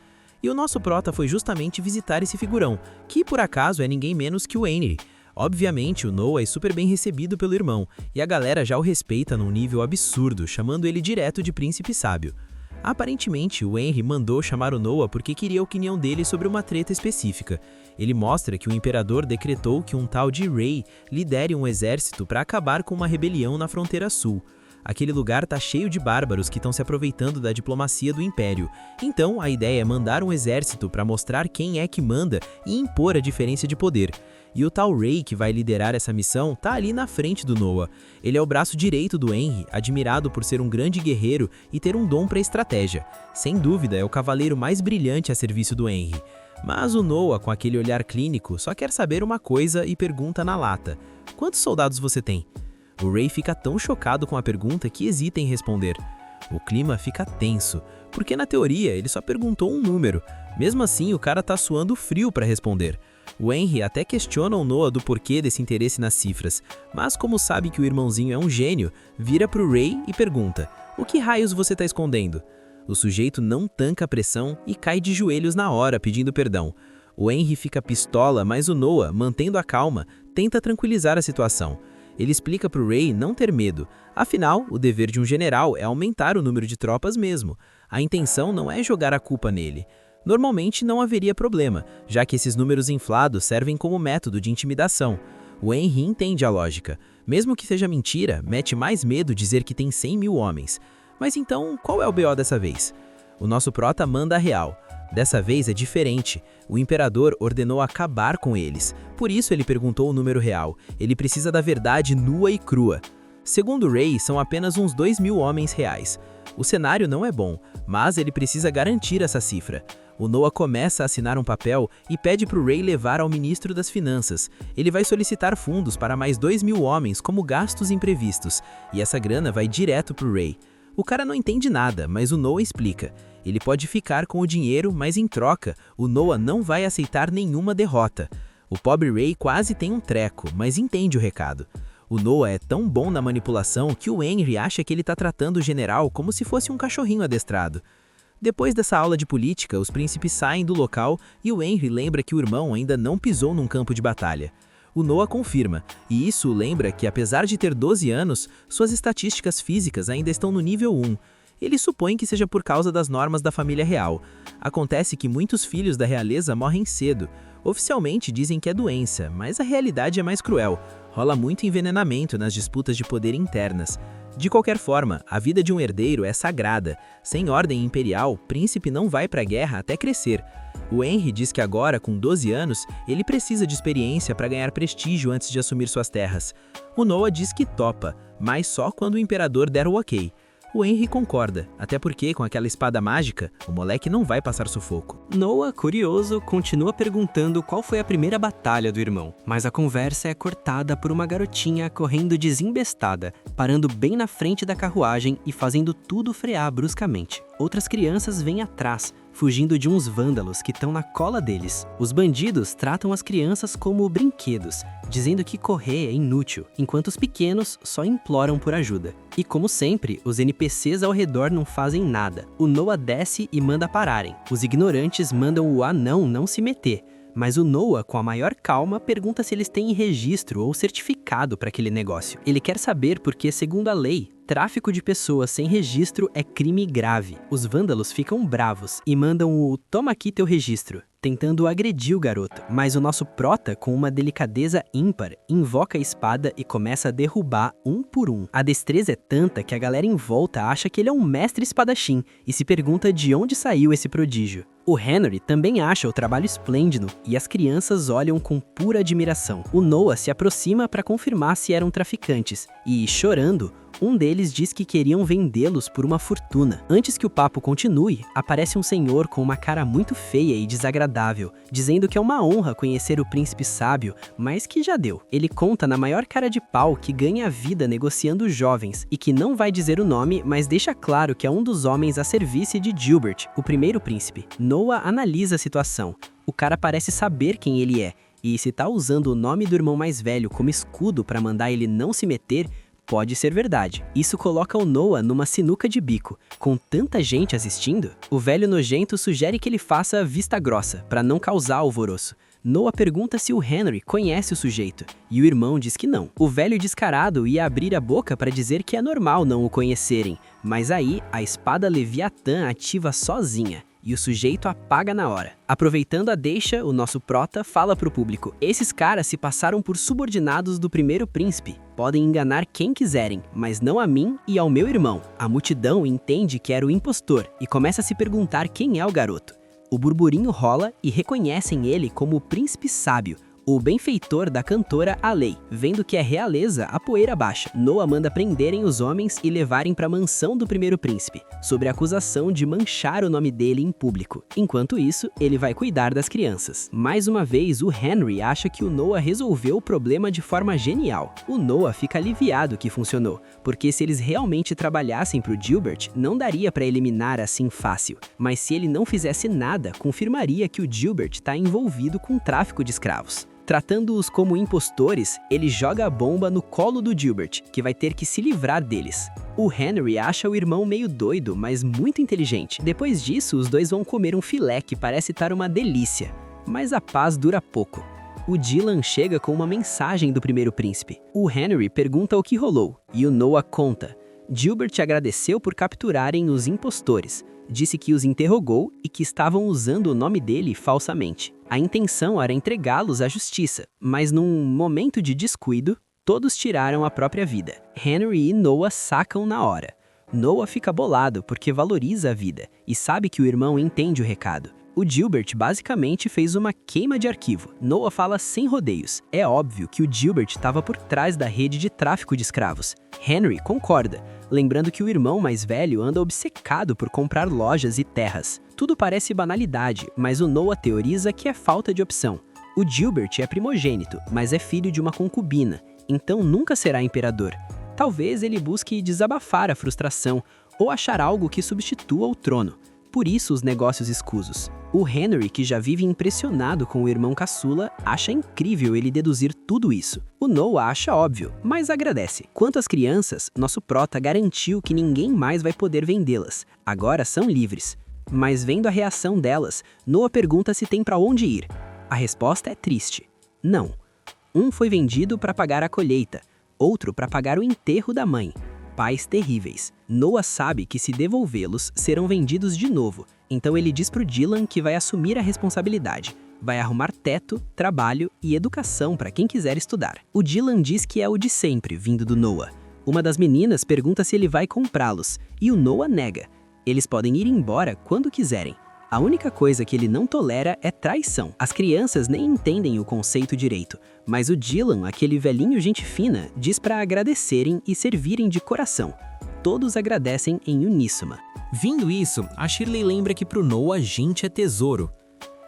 E o nosso prota foi justamente visitar esse figurão, que por acaso é ninguém menos que o Henry. Obviamente, o Noah é super bem recebido pelo irmão, e a galera já o respeita num nível absurdo, chamando ele direto de príncipe sábio. Aparentemente, o Henry mandou chamar o Noah porque queria a opinião dele sobre uma treta específica. Ele mostra que o imperador decretou que um tal de Ray lidere um exército para acabar com uma rebelião na fronteira sul. Aquele lugar tá cheio de bárbaros que estão se aproveitando da diplomacia do império. Então, a ideia é mandar um exército para mostrar quem é que manda e impor a diferença de poder. E o tal Ray que vai liderar essa missão tá ali na frente do Noah. Ele é o braço direito do Henry, admirado por ser um grande guerreiro e ter um dom para estratégia. Sem dúvida, é o cavaleiro mais brilhante a serviço do Henry. Mas o Noah, com aquele olhar clínico, só quer saber uma coisa e pergunta na lata: quantos soldados você tem? O Ray fica tão chocado com a pergunta que hesita em responder. O clima fica tenso, porque na teoria ele só perguntou um número. Mesmo assim, o cara tá suando frio para responder. O Henry até questiona o Noah do porquê desse interesse nas cifras, mas como sabe que o irmãozinho é um gênio, vira pro Ray e pergunta: o que raios você tá escondendo? O sujeito não tanca a pressão e cai de joelhos na hora pedindo perdão. O Henry fica pistola, mas o Noah, mantendo a calma, tenta tranquilizar a situação. Ele explica pro Ray não ter medo. Afinal, o dever de um general é aumentar o número de tropas mesmo. A intenção não é jogar a culpa nele. Normalmente não haveria problema, já que esses números inflados servem como método de intimidação. O Henry entende a lógica. Mesmo que seja mentira, mete mais medo dizer que tem 100 mil homens. Mas então, qual é o BO dessa vez? O nosso prota manda a real. Dessa vez é diferente. O imperador ordenou acabar com eles. Por isso ele perguntou o número real. Ele precisa da verdade nua e crua. Segundo Ray, são apenas uns 2.000 homens reais. O cenário não é bom, mas ele precisa garantir essa cifra. O Noah começa a assinar um papel e pede para o Ray levar ao ministro das Finanças. Ele vai solicitar fundos para mais 2.000 homens como gastos imprevistos, e essa grana vai direto para o Ray. O cara não entende nada, mas o Noah explica. Ele pode ficar com o dinheiro, mas em troca, o Noah não vai aceitar nenhuma derrota. O pobre Ray quase tem um treco, mas entende o recado. O Noah é tão bom na manipulação que o Henry acha que ele está tratando o general como se fosse um cachorrinho adestrado. Depois dessa aula de política, os príncipes saem do local e o Henry lembra que o irmão ainda não pisou num campo de batalha. O Noah confirma, e isso o lembra que apesar de ter 12 anos, suas estatísticas físicas ainda estão no nível 1. Ele supõe que seja por causa das normas da família real. Acontece que muitos filhos da realeza morrem cedo. Oficialmente dizem que é doença, mas a realidade é mais cruel. Rola muito envenenamento nas disputas de poder internas. De qualquer forma, a vida de um herdeiro é sagrada. Sem ordem imperial, príncipe não vai para a guerra até crescer. O Henry diz que agora, com 12 anos, ele precisa de experiência para ganhar prestígio antes de assumir suas terras. O Noah diz que topa, mas só quando o imperador der o ok. O Henry concorda, até porque com aquela espada mágica, o moleque não vai passar sufoco. Noah, curioso, continua perguntando qual foi a primeira batalha do irmão, mas a conversa é cortada por uma garotinha correndo desembestada, parando bem na frente da carruagem e fazendo tudo frear bruscamente. Outras crianças vêm atrás, fugindo de uns vândalos que estão na cola deles. Os bandidos tratam as crianças como brinquedos, dizendo que correr é inútil, enquanto os pequenos só imploram por ajuda. E como sempre, os NPCs ao redor não fazem nada. O Noah desce e manda pararem. Os ignorantes mandam o anão não se meter. Mas o Noah, com a maior calma, pergunta se eles têm registro ou certificado para aquele negócio. Ele quer saber porque, segundo a lei, tráfico de pessoas sem registro é crime grave. Os vândalos ficam bravos e mandam o "toma aqui teu registro", tentando agredir o garoto. Mas o nosso prota, com uma delicadeza ímpar, invoca a espada e começa a derrubar um por um. A destreza é tanta que a galera em volta acha que ele é um mestre espadachim e se pergunta de onde saiu esse prodígio. O Henry também acha o trabalho esplêndido e as crianças olham com pura admiração. O Noah se aproxima para confirmar se eram traficantes e, chorando, um deles diz que queriam vendê-los por uma fortuna. Antes que o papo continue, aparece um senhor com uma cara muito feia e desagradável, dizendo que é uma honra conhecer o príncipe sábio, mas que já deu. Ele conta na maior cara de pau que ganha a vida negociando jovens e que não vai dizer o nome, mas deixa claro que é um dos homens a serviço de Gilbert, o primeiro príncipe. Noah analisa a situação. O cara parece saber quem ele é, e se tá usando o nome do irmão mais velho como escudo para mandar ele não se meter, pode ser verdade. Isso coloca o Noah numa sinuca de bico. Com tanta gente assistindo, o velho nojento sugere que ele faça vista grossa, para não causar alvoroço. Noah pergunta se o Henry conhece o sujeito, e o irmão diz que não. O velho descarado ia abrir a boca para dizer que é normal não o conhecerem, mas aí a espada Leviatã ativa sozinha. E o sujeito apaga na hora. Aproveitando a deixa, o nosso prota fala pro público: esses caras se passaram por subordinados do primeiro príncipe. Podem enganar quem quiserem, mas não a mim e ao meu irmão. A multidão entende que era o impostor e começa a se perguntar quem é o garoto. O burburinho rola e reconhecem ele como o príncipe sábio, o benfeitor da cantora Alei. Vendo que é realeza, a poeira baixa. Noah manda prenderem os homens e levarem para a mansão do primeiro príncipe, sob a acusação de manchar o nome dele em público. Enquanto isso, ele vai cuidar das crianças. Mais uma vez, o Henry acha que o Noah resolveu o problema de forma genial. O Noah fica aliviado que funcionou, porque se eles realmente trabalhassem para o Gilbert, não daria para eliminar assim fácil. Mas se ele não fizesse nada, confirmaria que o Gilbert está envolvido com tráfico de escravos. Tratando-os como impostores, ele joga a bomba no colo do Gilbert, que vai ter que se livrar deles. O Henry acha o irmão meio doido, mas muito inteligente. Depois disso, os dois vão comer um filé que parece estar uma delícia. Mas a paz dura pouco. O Dylan chega com uma mensagem do primeiro príncipe. O Henry pergunta o que rolou, e o Noah conta. Gilbert agradeceu por capturarem os impostores. Disse que os interrogou e que estavam usando o nome dele falsamente. A intenção era entregá-los à justiça, mas num momento de descuido, todos tiraram a própria vida. Henry e Noah sacam na hora. Noah fica bolado porque valoriza a vida e sabe que o irmão entende o recado. O Gilbert basicamente fez uma queima de arquivo. Noah fala sem rodeios. É óbvio que o Gilbert estava por trás da rede de tráfico de escravos. Henry concorda, lembrando que o irmão mais velho anda obcecado por comprar lojas e terras. Tudo parece banalidade, mas o Noah teoriza que é falta de opção. O Gilbert é primogênito, mas é filho de uma concubina, então nunca será imperador. Talvez ele busque desabafar a frustração ou achar algo que substitua o trono. Por isso os negócios escusos. O Henry, que já vive impressionado com o irmão caçula, acha incrível ele deduzir tudo isso. O Noah acha óbvio, mas agradece. Quanto às crianças, nosso prota garantiu que ninguém mais vai poder vendê-las. Agora são livres. Mas vendo a reação delas, Noah pergunta se tem para onde ir. A resposta é triste. Não. Um foi vendido para pagar a colheita, outro para pagar o enterro da mãe. Pais terríveis. Noah sabe que se devolvê-los, serão vendidos de novo. Então ele diz pro Dylan que vai assumir a responsabilidade. Vai arrumar teto, trabalho e educação para quem quiser estudar. O Dylan diz que é o de sempre, vindo do Noah. Uma das meninas pergunta se ele vai comprá-los, e o Noah nega. Eles podem ir embora quando quiserem. A única coisa que ele não tolera é traição. As crianças nem entendem o conceito direito, mas o Dylan, aquele velhinho gente fina, diz para agradecerem e servirem de coração. Todos agradecem em uníssono. Vindo isso, a Shirley lembra que pro Noah gente é tesouro.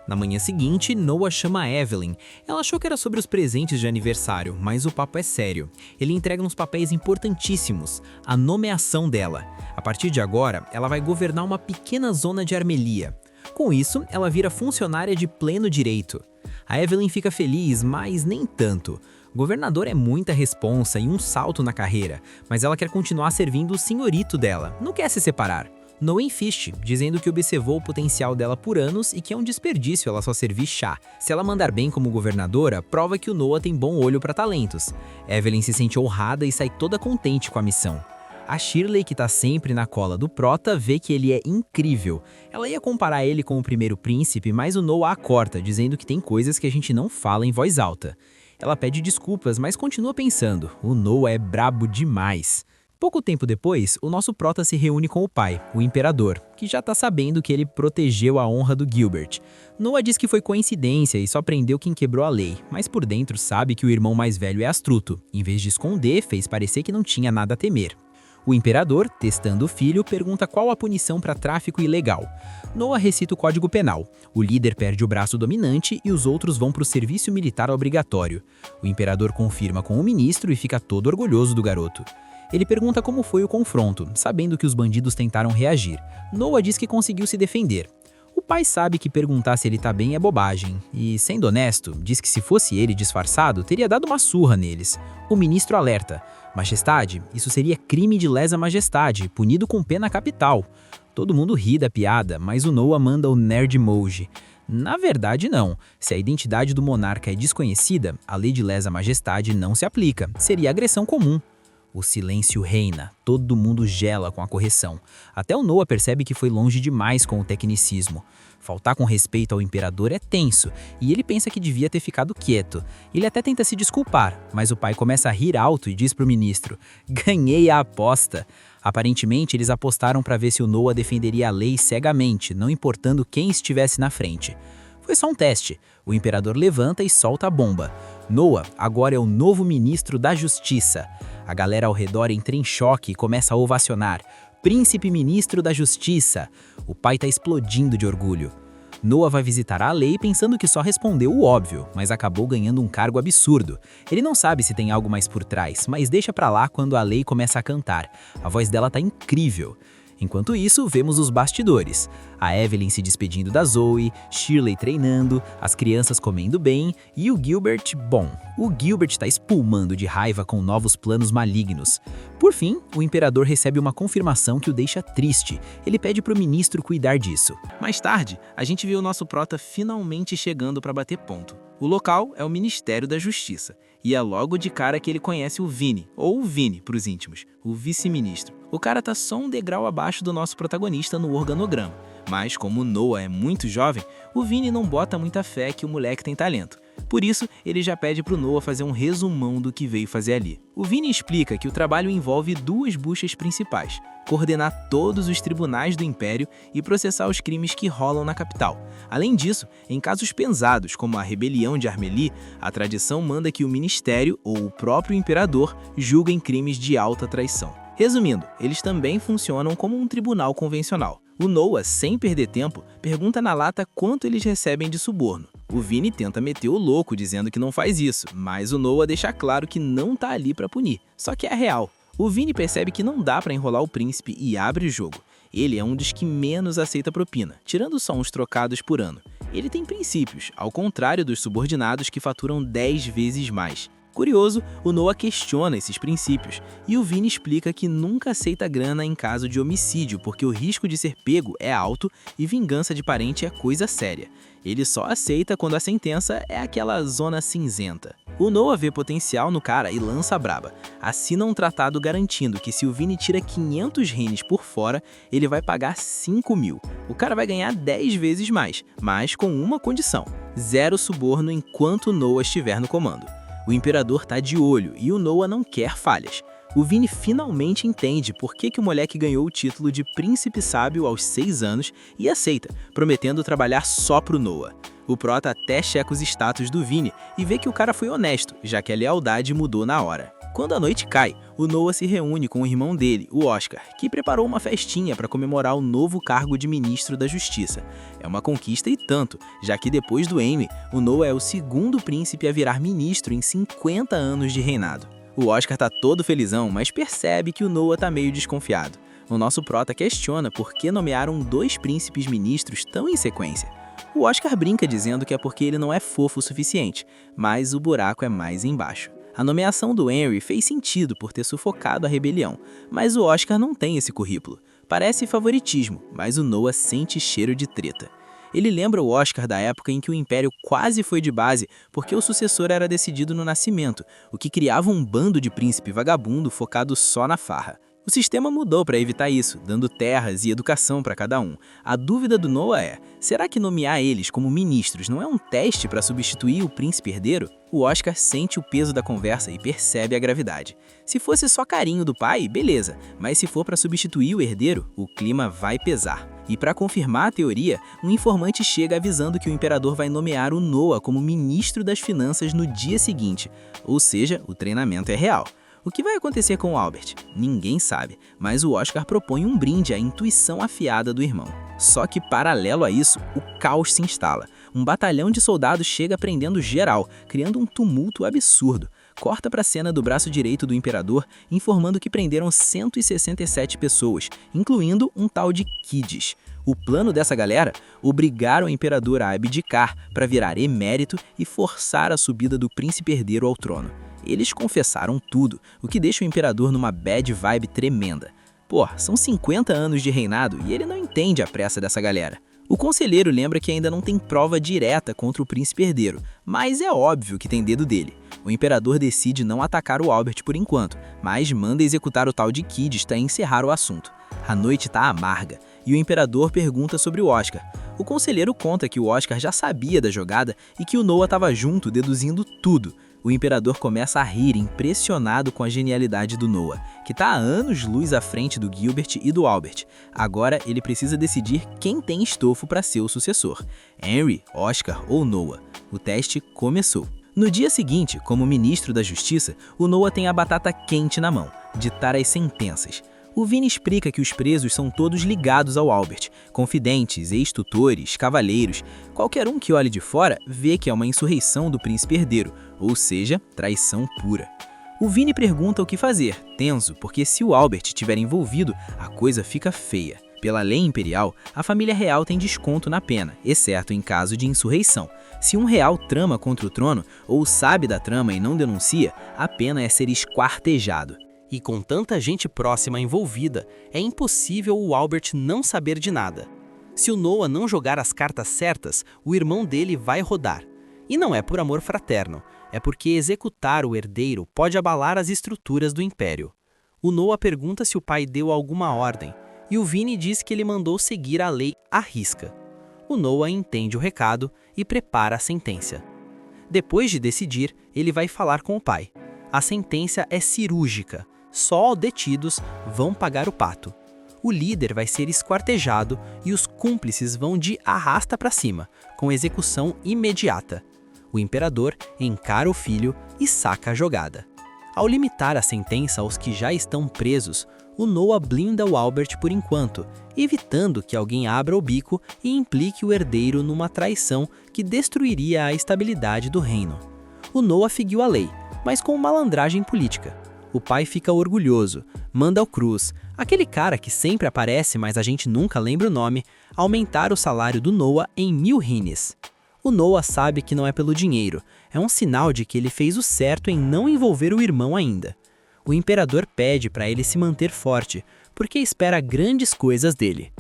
Na manhã seguinte, Noah chama a Evelyn. Ela achou que era sobre os presentes de aniversário, mas o papo é sério. Ele entrega uns papéis importantíssimos, a nomeação dela. A partir de agora, ela vai governar uma pequena zona de Armelia. Com isso, ela vira funcionária de pleno direito. A Evelyn fica feliz, mas nem tanto. Governador é muita responsa e um salto na carreira, mas ela quer continuar servindo o senhorito dela, não quer se separar. Noah insiste, dizendo que observou o potencial dela por anos e que é um desperdício ela só servir chá. Se ela mandar bem como governadora, prova que o Noah tem bom olho para talentos. Evelyn se sente honrada e sai toda contente com a missão. A Shirley, que tá sempre na cola do prota, vê que ele é incrível. Ela ia comparar ele com o primeiro príncipe, mas o Noah a corta, dizendo que tem coisas que a gente não fala em voz alta. Ela pede desculpas, mas continua pensando, o Noah é brabo demais. Pouco tempo depois, o nosso prota se reúne com o pai, o imperador, que já tá sabendo que ele protegeu a honra do Gilbert. Noah diz que foi coincidência e só prendeu quem quebrou a lei, mas por dentro sabe que o irmão mais velho é astuto. Em vez de esconder, fez parecer que não tinha nada a temer. O imperador, testando o filho, pergunta qual a punição para tráfico ilegal. Noah recita o Código Penal. O líder perde o braço dominante e os outros vão para o serviço militar obrigatório. O imperador confirma com o ministro e fica todo orgulhoso do garoto. Ele pergunta como foi o confronto, sabendo que os bandidos tentaram reagir. Noah diz que conseguiu se defender. O pai sabe que perguntar se ele tá bem é bobagem, e, sendo honesto, diz que se fosse ele disfarçado, teria dado uma surra neles. O ministro alerta: Majestade, isso seria crime de lesa majestade, punido com pena capital. Todo mundo ri da piada, mas o Noah manda o nerd emoji. Na verdade, não. Se a identidade do monarca é desconhecida, a lei de lesa majestade não se aplica. Seria agressão comum. O silêncio reina, todo mundo gela com a correção. Até o Noah percebe que foi longe demais com o tecnicismo. Faltar com respeito ao imperador é tenso, e ele pensa que devia ter ficado quieto. Ele até tenta se desculpar, mas o pai começa a rir alto e diz pro ministro: "Ganhei a aposta." Aparentemente, eles apostaram para ver se o Noah defenderia a lei cegamente, não importando quem estivesse na frente. Foi só um teste. O imperador levanta e solta a bomba. Noah agora é o novo ministro da Justiça. A galera ao redor entra em choque e começa a ovacionar. Príncipe Ministro da Justiça. O pai tá explodindo de orgulho. Noah vai visitar a lei pensando que só respondeu o óbvio, mas acabou ganhando um cargo absurdo. Ele não sabe se tem algo mais por trás, mas deixa pra lá quando a lei começa a cantar. A voz dela tá incrível. Enquanto isso, vemos os bastidores. A Evelyn se despedindo da Zoe, Shirley treinando, as crianças comendo bem e o Gilbert, o Gilbert tá espumando de raiva com novos planos malignos. Por fim, o imperador recebe uma confirmação que o deixa triste. Ele pede pro ministro cuidar disso. Mais tarde, a gente vê o nosso prota finalmente chegando para bater ponto. O local é o Ministério da Justiça, e é logo de cara que ele conhece o Vini, ou o Vini pros íntimos, o vice-ministro. O cara tá só um degrau abaixo do nosso protagonista no organograma, mas como o Noah é muito jovem, o Vini não bota muita fé que o moleque tem talento. Por isso, ele já pede pro Noah fazer um resumão do que veio fazer ali. O Vini explica que o trabalho envolve duas buchas principais: coordenar todos os tribunais do Império e processar os crimes que rolam na capital. Além disso, em casos pesados, como a rebelião de Armeli, a tradição manda que o ministério ou o próprio imperador julguem crimes de alta traição. Resumindo, eles também funcionam como um tribunal convencional. O Noah, sem perder tempo, pergunta na lata quanto eles recebem de suborno. O Vini tenta meter o louco dizendo que não faz isso, mas o Noah deixa claro que não tá ali pra punir, só que é real. O Vini percebe que não dá pra enrolar o príncipe e abre o jogo. Ele é um dos que menos aceita propina, tirando só uns trocados por ano. Ele tem princípios, ao contrário dos subordinados que faturam 10 vezes mais. Curioso, o Noah questiona esses princípios, e o Vini explica que nunca aceita grana em caso de homicídio porque o risco de ser pego é alto e vingança de parente é coisa séria. Ele só aceita quando a sentença é aquela zona cinzenta. O Noah vê potencial no cara e lança a braba. Assina um tratado garantindo que se o Vini tira 500 renes por fora, ele vai pagar 5.000. O cara vai ganhar 10 vezes mais, mas com uma condição: 0 suborno enquanto o Noah estiver no comando. O imperador tá de olho e o Noah não quer falhas. O Vini finalmente entende por que o moleque ganhou o título de príncipe sábio aos 6 anos e aceita, prometendo trabalhar só pro Noah. O prota até checa os status do Vini e vê que o cara foi honesto, já que a lealdade mudou na hora. Quando a noite cai, o Noah se reúne com o irmão dele, o Oscar, que preparou uma festinha para comemorar o novo cargo de ministro da Justiça. É uma conquista e tanto, já que depois do Aimee, o Noah é o segundo príncipe a virar ministro em 50 anos de reinado. O Oscar tá todo felizão, mas percebe que o Noah tá meio desconfiado. O nosso prota questiona por que nomearam 2 príncipes ministros tão em sequência. O Oscar brinca dizendo que é porque ele não é fofo o suficiente, mas o buraco é mais embaixo. A nomeação do Henry fez sentido por ter sufocado a rebelião, mas o Oscar não tem esse currículo. Parece favoritismo, mas o Noah sente cheiro de treta. Ele lembra o Oscar da época em que o Império quase foi de base porque o sucessor era decidido no nascimento, o que criava um bando de príncipe vagabundo focado só na farra. O sistema mudou para evitar isso, dando terras e educação para cada um. A dúvida do Noah é: será que nomear eles como ministros não é um teste para substituir o príncipe herdeiro? O Oscar sente o peso da conversa e percebe a gravidade. Se fosse só carinho do pai, beleza, mas se for para substituir o herdeiro, o clima vai pesar. E para confirmar a teoria, um informante chega avisando que o imperador vai nomear o Noah como ministro das finanças no dia seguinte, ou seja, o treinamento é real. O que vai acontecer com o Albert? Ninguém sabe, mas o Oscar propõe um brinde à intuição afiada do irmão. Só que, paralelo a isso, o caos se instala. Um batalhão de soldados chega prendendo geral, criando um tumulto absurdo. Corta para a cena do braço direito do imperador, informando que prenderam 167 pessoas, incluindo um tal de Kids. O plano dessa galera? Obrigar o imperador a abdicar para virar emérito e forçar a subida do príncipe herdeiro ao trono. Eles confessaram tudo, o que deixa o imperador numa bad vibe tremenda. Pô, são 50 anos de reinado e ele não entende a pressa dessa galera. O conselheiro lembra que ainda não tem prova direta contra o príncipe herdeiro, mas é óbvio que tem dedo dele. O imperador decide não atacar o Albert por enquanto, mas manda executar o tal de Kidista e encerrar o assunto. A noite tá amarga, e o imperador pergunta sobre o Oscar. O conselheiro conta que o Oscar já sabia da jogada e que o Noah estava junto, deduzindo tudo. O imperador começa a rir, impressionado com a genialidade do Noah, que está há anos-luz à frente do Gilbert e do Albert. Agora ele precisa decidir quem tem estofo para ser o sucessor: Henry, Oscar ou Noah. O teste começou. No dia seguinte, como ministro da Justiça, o Noah tem a batata quente na mão: ditar as sentenças. O Vini explica que os presos são todos ligados ao Albert, confidentes, ex-tutores, cavaleiros. Qualquer um que olhe de fora vê que é uma insurreição do príncipe herdeiro, ou seja, traição pura. O Vini pergunta o que fazer, tenso, porque se o Albert estiver envolvido, a coisa fica feia. Pela lei imperial, a família real tem desconto na pena, exceto em caso de insurreição. Se um real trama contra o trono, ou sabe da trama e não denuncia, a pena é ser esquartejado. E com tanta gente próxima envolvida, é impossível o Albert não saber de nada. Se o Noah não jogar as cartas certas, o irmão dele vai rodar. E não é por amor fraterno, é porque executar o herdeiro pode abalar as estruturas do império. O Noah pergunta se o pai deu alguma ordem, e o Vini diz que ele mandou seguir a lei à risca. O Noah entende o recado e prepara a sentença. Depois de decidir, ele vai falar com o pai. A sentença é cirúrgica. Só detidos vão pagar o pato. O líder vai ser esquartejado e os cúmplices vão de arrasta para cima, com execução imediata. O imperador encara o filho e saca a jogada. Ao limitar a sentença aos que já estão presos, o Noah blinda o Albert por enquanto, evitando que alguém abra o bico e implique o herdeiro numa traição que destruiria a estabilidade do reino. O Noah seguiu a lei, mas com malandragem política. O pai fica orgulhoso, manda ao Cruz, aquele cara que sempre aparece mas a gente nunca lembra o nome, aumentar o salário do Noah em 1000 rines. O Noah sabe que não é pelo dinheiro, é um sinal de que ele fez o certo em não envolver o irmão ainda. O imperador pede para ele se manter forte, porque espera grandes coisas dele.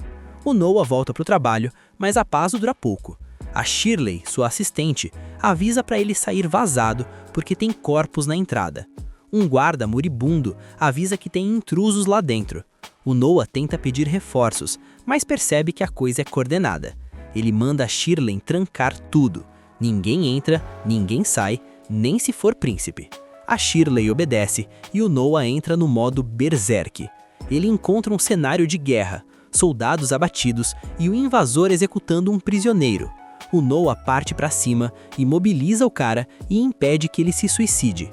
O Noah volta para o trabalho, mas a paz dura pouco. A Shirley, sua assistente, avisa para ele sair vazado porque tem corpos na entrada. Um guarda moribundo avisa que tem intrusos lá dentro. O Noah tenta pedir reforços, mas percebe que a coisa é coordenada. Ele manda a Shirley trancar tudo. Ninguém entra, ninguém sai, nem se for príncipe. A Shirley obedece e o Noah entra no modo berserk. Ele encontra um cenário de guerra, soldados abatidos e o invasor executando um prisioneiro. O Noah parte para cima, imobiliza o cara e impede que ele se suicide.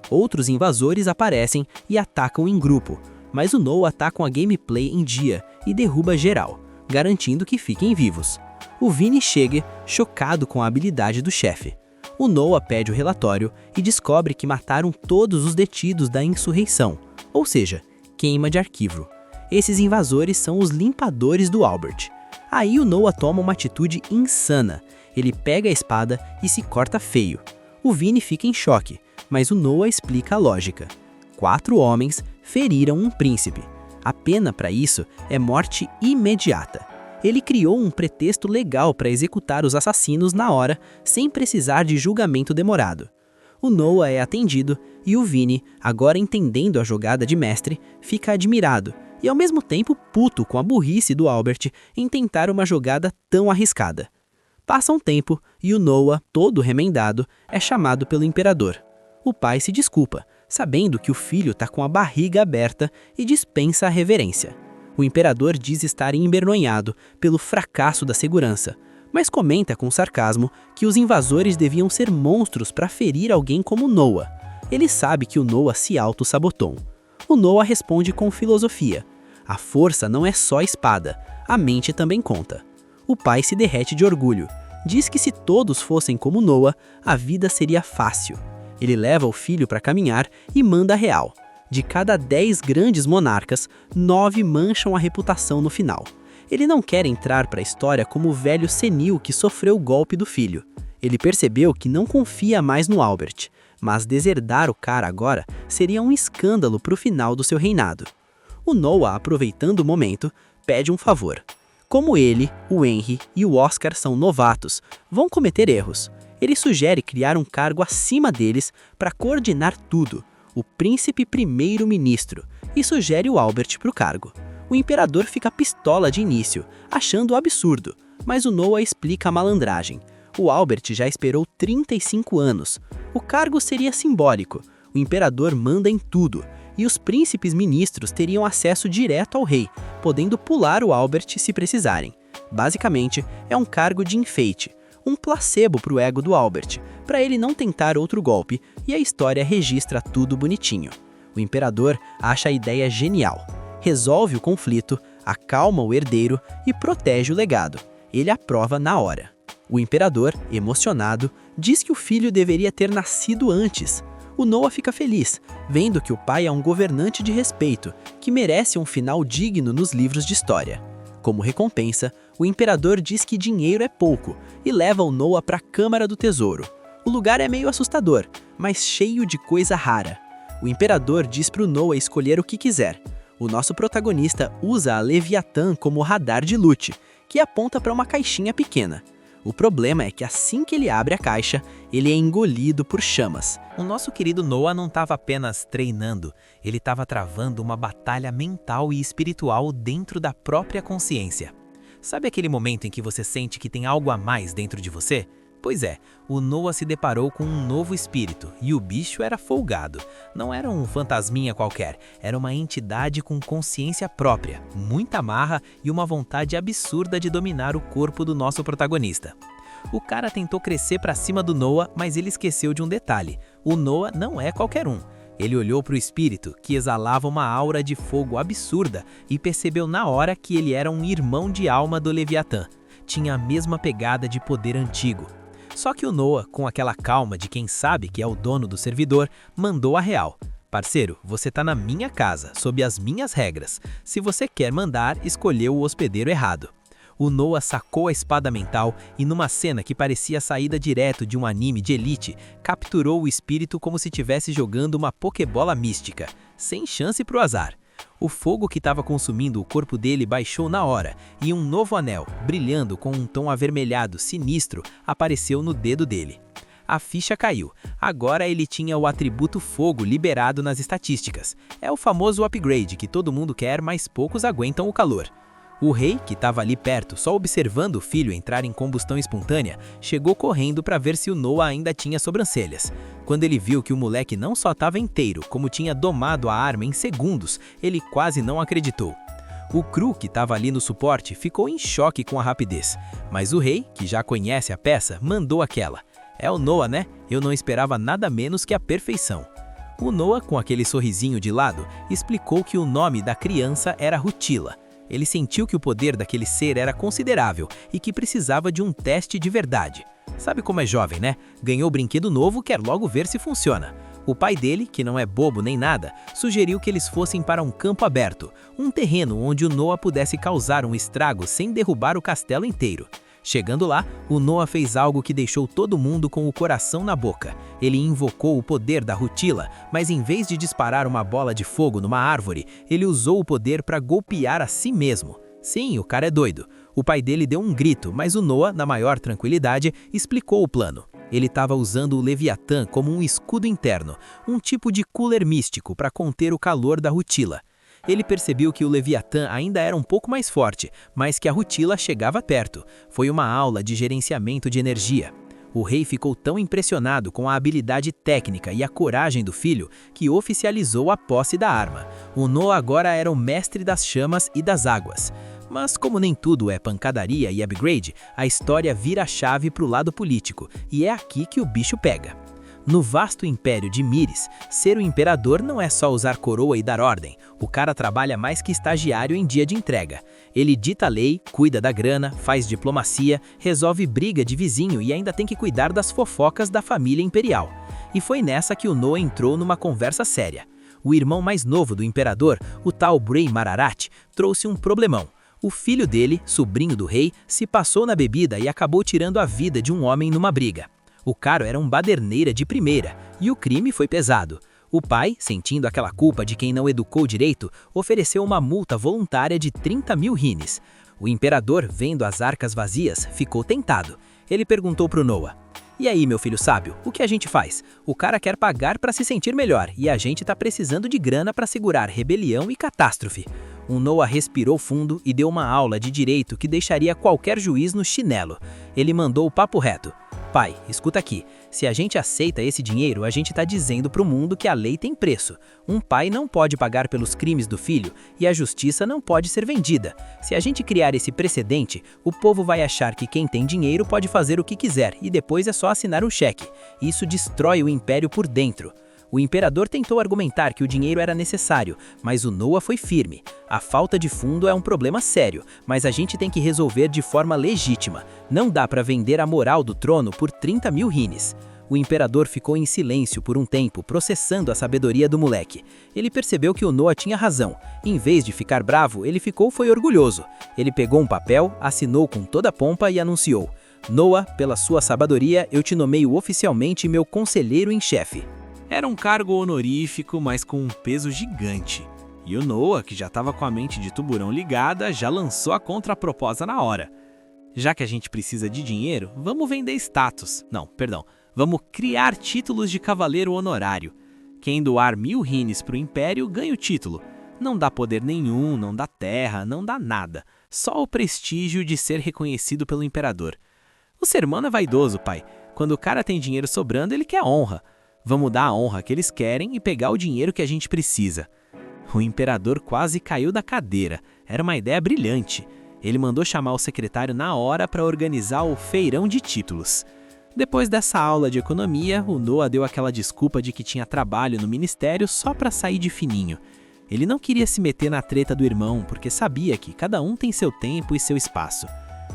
Outros invasores aparecem e atacam em grupo, mas o Noah tá com a gameplay em dia e derruba geral, garantindo que fiquem vivos. O Vini chega, chocado com a habilidade do chefe. O Noah pede o relatório e descobre que mataram todos os detidos da insurreição, ou seja, queima de arquivo. Esses invasores são os limpadores do Albert. Aí o Noah toma uma atitude insana. Ele pega a espada e se corta feio. O Vini fica em choque, mas o Noah explica a lógica. 4 homens feriram um príncipe. A pena para isso é morte imediata. Ele criou um pretexto legal para executar os assassinos na hora, sem precisar de julgamento demorado. O Noah é atendido e o Vini, agora entendendo a jogada de mestre, fica admirado e ao mesmo tempo puto com a burrice do Albert em tentar uma jogada tão arriscada. Passa um tempo e o Noah, todo remendado, é chamado pelo imperador. O pai se desculpa, sabendo que o filho está com a barriga aberta e dispensa a reverência. O imperador diz estar envergonhado pelo fracasso da segurança, mas comenta com sarcasmo que os invasores deviam ser monstros para ferir alguém como Noah. Ele sabe que o Noah se auto-sabotou. O Noah responde com filosofia. A força não é só espada, a mente também conta. O pai se derrete de orgulho. Diz que se todos fossem como Noah, a vida seria fácil. Ele leva o filho para caminhar e manda a real. De cada 10 grandes monarcas, 9 mancham a reputação no final. Ele não quer entrar para a história como o velho senil que sofreu o golpe do filho. Ele percebeu que não confia mais no Albert, mas deserdar o cara agora seria um escândalo para o final do seu reinado. O Noah, aproveitando o momento, pede um favor. Como ele, o Henry e o Oscar são novatos, vão cometer erros. Ele sugere criar um cargo acima deles para coordenar tudo, o príncipe primeiro-ministro, e sugere o Albert para o cargo. O imperador fica pistola de início, achando absurdo, mas o Noah explica a malandragem. O Albert já esperou 35 anos. O cargo seria simbólico. O imperador manda em tudo, e os príncipes ministros teriam acesso direto ao rei, podendo pular o Albert se precisarem. Basicamente, é um cargo de enfeite, um placebo para o ego do Albert, para ele não tentar outro golpe, e a história registra tudo bonitinho. O imperador acha a ideia genial, resolve o conflito, acalma o herdeiro e protege o legado. Ele aprova na hora. O imperador, emocionado, diz que o filho deveria ter nascido antes. O Noah fica feliz, vendo que o pai é um governante de respeito, que merece um final digno nos livros de história. Como recompensa, o imperador diz que dinheiro é pouco e leva o Noah para a Câmara do Tesouro. O lugar é meio assustador, mas cheio de coisa rara. O imperador diz para o Noah escolher o que quiser. O nosso protagonista usa a Leviatã como radar de lute, que aponta para uma caixinha pequena. O problema é que assim que ele abre a caixa, ele é engolido por chamas. O nosso querido Noah não estava apenas treinando, ele estava travando uma batalha mental e espiritual dentro da própria consciência. Sabe aquele momento em que você sente que tem algo a mais dentro de você? Pois é, o Noah se deparou com um novo espírito, e o bicho era folgado. Não era um fantasminha qualquer, era uma entidade com consciência própria, muita marra e uma vontade absurda de dominar o corpo do nosso protagonista. O cara tentou crescer para cima do Noah, mas ele esqueceu de um detalhe: o Noah não é qualquer um. Ele olhou para o espírito, que exalava uma aura de fogo absurda, e percebeu na hora que ele era um irmão de alma do Leviatã. Tinha a mesma pegada de poder antigo. Só que o Noah, com aquela calma de quem sabe que é o dono do servidor, mandou a real. Parceiro, você tá na minha casa, sob as minhas regras. Se você quer mandar, escolheu o hospedeiro errado. O Noah sacou a espada mental e, numa cena que parecia saída direto de um anime de elite, capturou o espírito como se estivesse jogando uma pokebola mística, sem chance pro azar. O fogo que estava consumindo o corpo dele baixou na hora, e um novo anel, brilhando com um tom avermelhado sinistro, apareceu no dedo dele. A ficha caiu. Agora ele tinha o atributo fogo liberado nas estatísticas. É o famoso upgrade que todo mundo quer, mas poucos aguentam o calor. O rei, que estava ali perto, só observando o filho entrar em combustão espontânea, chegou correndo para ver se o Noah ainda tinha sobrancelhas. Quando ele viu que o moleque não só estava inteiro, como tinha domado a arma em segundos, ele quase não acreditou. O Cru, que estava ali no suporte, ficou em choque com a rapidez. Mas o rei, que já conhece a peça, mandou aquela. É o Noah, né? Eu não esperava nada menos que a perfeição. O Noah, com aquele sorrisinho de lado, explicou que o nome da criança era Rutila. Ele sentiu que o poder daquele ser era considerável e que precisava de um teste de verdade. Sabe como é jovem, né? Ganhou brinquedo novo, quer logo ver se funciona. O pai dele, que não é bobo nem nada, sugeriu que eles fossem para um campo aberto, um terreno onde o Noah pudesse causar um estrago sem derrubar o castelo inteiro. Chegando lá, o Noah fez algo que deixou todo mundo com o coração na boca. Ele invocou o poder da Rutila, mas em vez de disparar uma bola de fogo numa árvore, ele usou o poder para golpear a si mesmo. Sim, o cara é doido. O pai dele deu um grito, mas o Noah, na maior tranquilidade, explicou o plano. Ele estava usando o Leviatã como um escudo interno, um tipo de cooler místico para conter o calor da Rutila. Ele percebeu que o Leviatã ainda era um pouco mais forte, mas que a Rutila chegava perto. Foi uma aula de gerenciamento de energia. O rei ficou tão impressionado com a habilidade técnica e a coragem do filho que oficializou a posse da arma. O Noah agora era o mestre das chamas e das águas. Mas como nem tudo é pancadaria e upgrade, a história vira a chave para o lado político, e é aqui que o bicho pega. No vasto império de Myris, ser o imperador não é só usar coroa e dar ordem. O cara trabalha mais que estagiário em dia de entrega. Ele dita a lei, cuida da grana, faz diplomacia, resolve briga de vizinho e ainda tem que cuidar das fofocas da família imperial. E foi nessa que o Noah entrou numa conversa séria. O irmão mais novo do imperador, o tal Bray Mararat, trouxe um problemão. O filho dele, sobrinho do rei, se passou na bebida e acabou tirando a vida de um homem numa briga. O cara era um baderneira de primeira, e o crime foi pesado. O pai, sentindo aquela culpa de quem não educou direito, ofereceu uma multa voluntária de 30 mil rines. O imperador, vendo as arcas vazias, ficou tentado. Ele perguntou para o Noah: "E aí, meu filho sábio, o que a gente faz? O cara quer pagar para se sentir melhor e a gente tá precisando de grana para segurar rebelião e catástrofe." O Noah respirou fundo e deu uma aula de direito que deixaria qualquer juiz no chinelo. Ele mandou o papo reto: "Pai, escuta aqui. Se a gente aceita esse dinheiro, a gente tá dizendo pro mundo que a lei tem preço. Um pai não pode pagar pelos crimes do filho e a justiça não pode ser vendida. Se a gente criar esse precedente, o povo vai achar que quem tem dinheiro pode fazer o que quiser e depois é só assinar um cheque. Isso destrói o império por dentro." O imperador tentou argumentar que o dinheiro era necessário, mas o Noah foi firme. "A falta de fundo é um problema sério, mas a gente tem que resolver de forma legítima. Não dá para vender a moral do trono por 30 mil rines." O imperador ficou em silêncio por um tempo, processando a sabedoria do moleque. Ele percebeu que o Noah tinha razão. Em vez de ficar bravo, ele foi orgulhoso. Ele pegou um papel, assinou com toda a pompa e anunciou: "Noah, pela sua sabedoria, eu te nomeio oficialmente meu conselheiro em chefe." Era um cargo honorífico, mas com um peso gigante. E o Noah, que já estava com a mente de tubarão ligada, já lançou a contraproposta na hora. Já que a gente precisa de dinheiro, vamos vender status. Não, perdão. Vamos criar títulos de cavaleiro honorário. Quem doar 1000 rines para o Império ganha o título. Não dá poder nenhum, não dá terra, não dá nada. Só o prestígio de ser reconhecido pelo imperador. O ser humano é vaidoso, pai. Quando o cara tem dinheiro sobrando, ele quer honra. Vamos dar a honra que eles querem e pegar o dinheiro que a gente precisa." O imperador quase caiu da cadeira. Era uma ideia brilhante. Ele mandou chamar o secretário na hora para organizar o feirão de títulos. Depois dessa aula de economia, o Noah deu aquela desculpa de que tinha trabalho no ministério só para sair de fininho. Ele não queria se meter na treta do irmão, porque sabia que cada um tem seu tempo e seu espaço.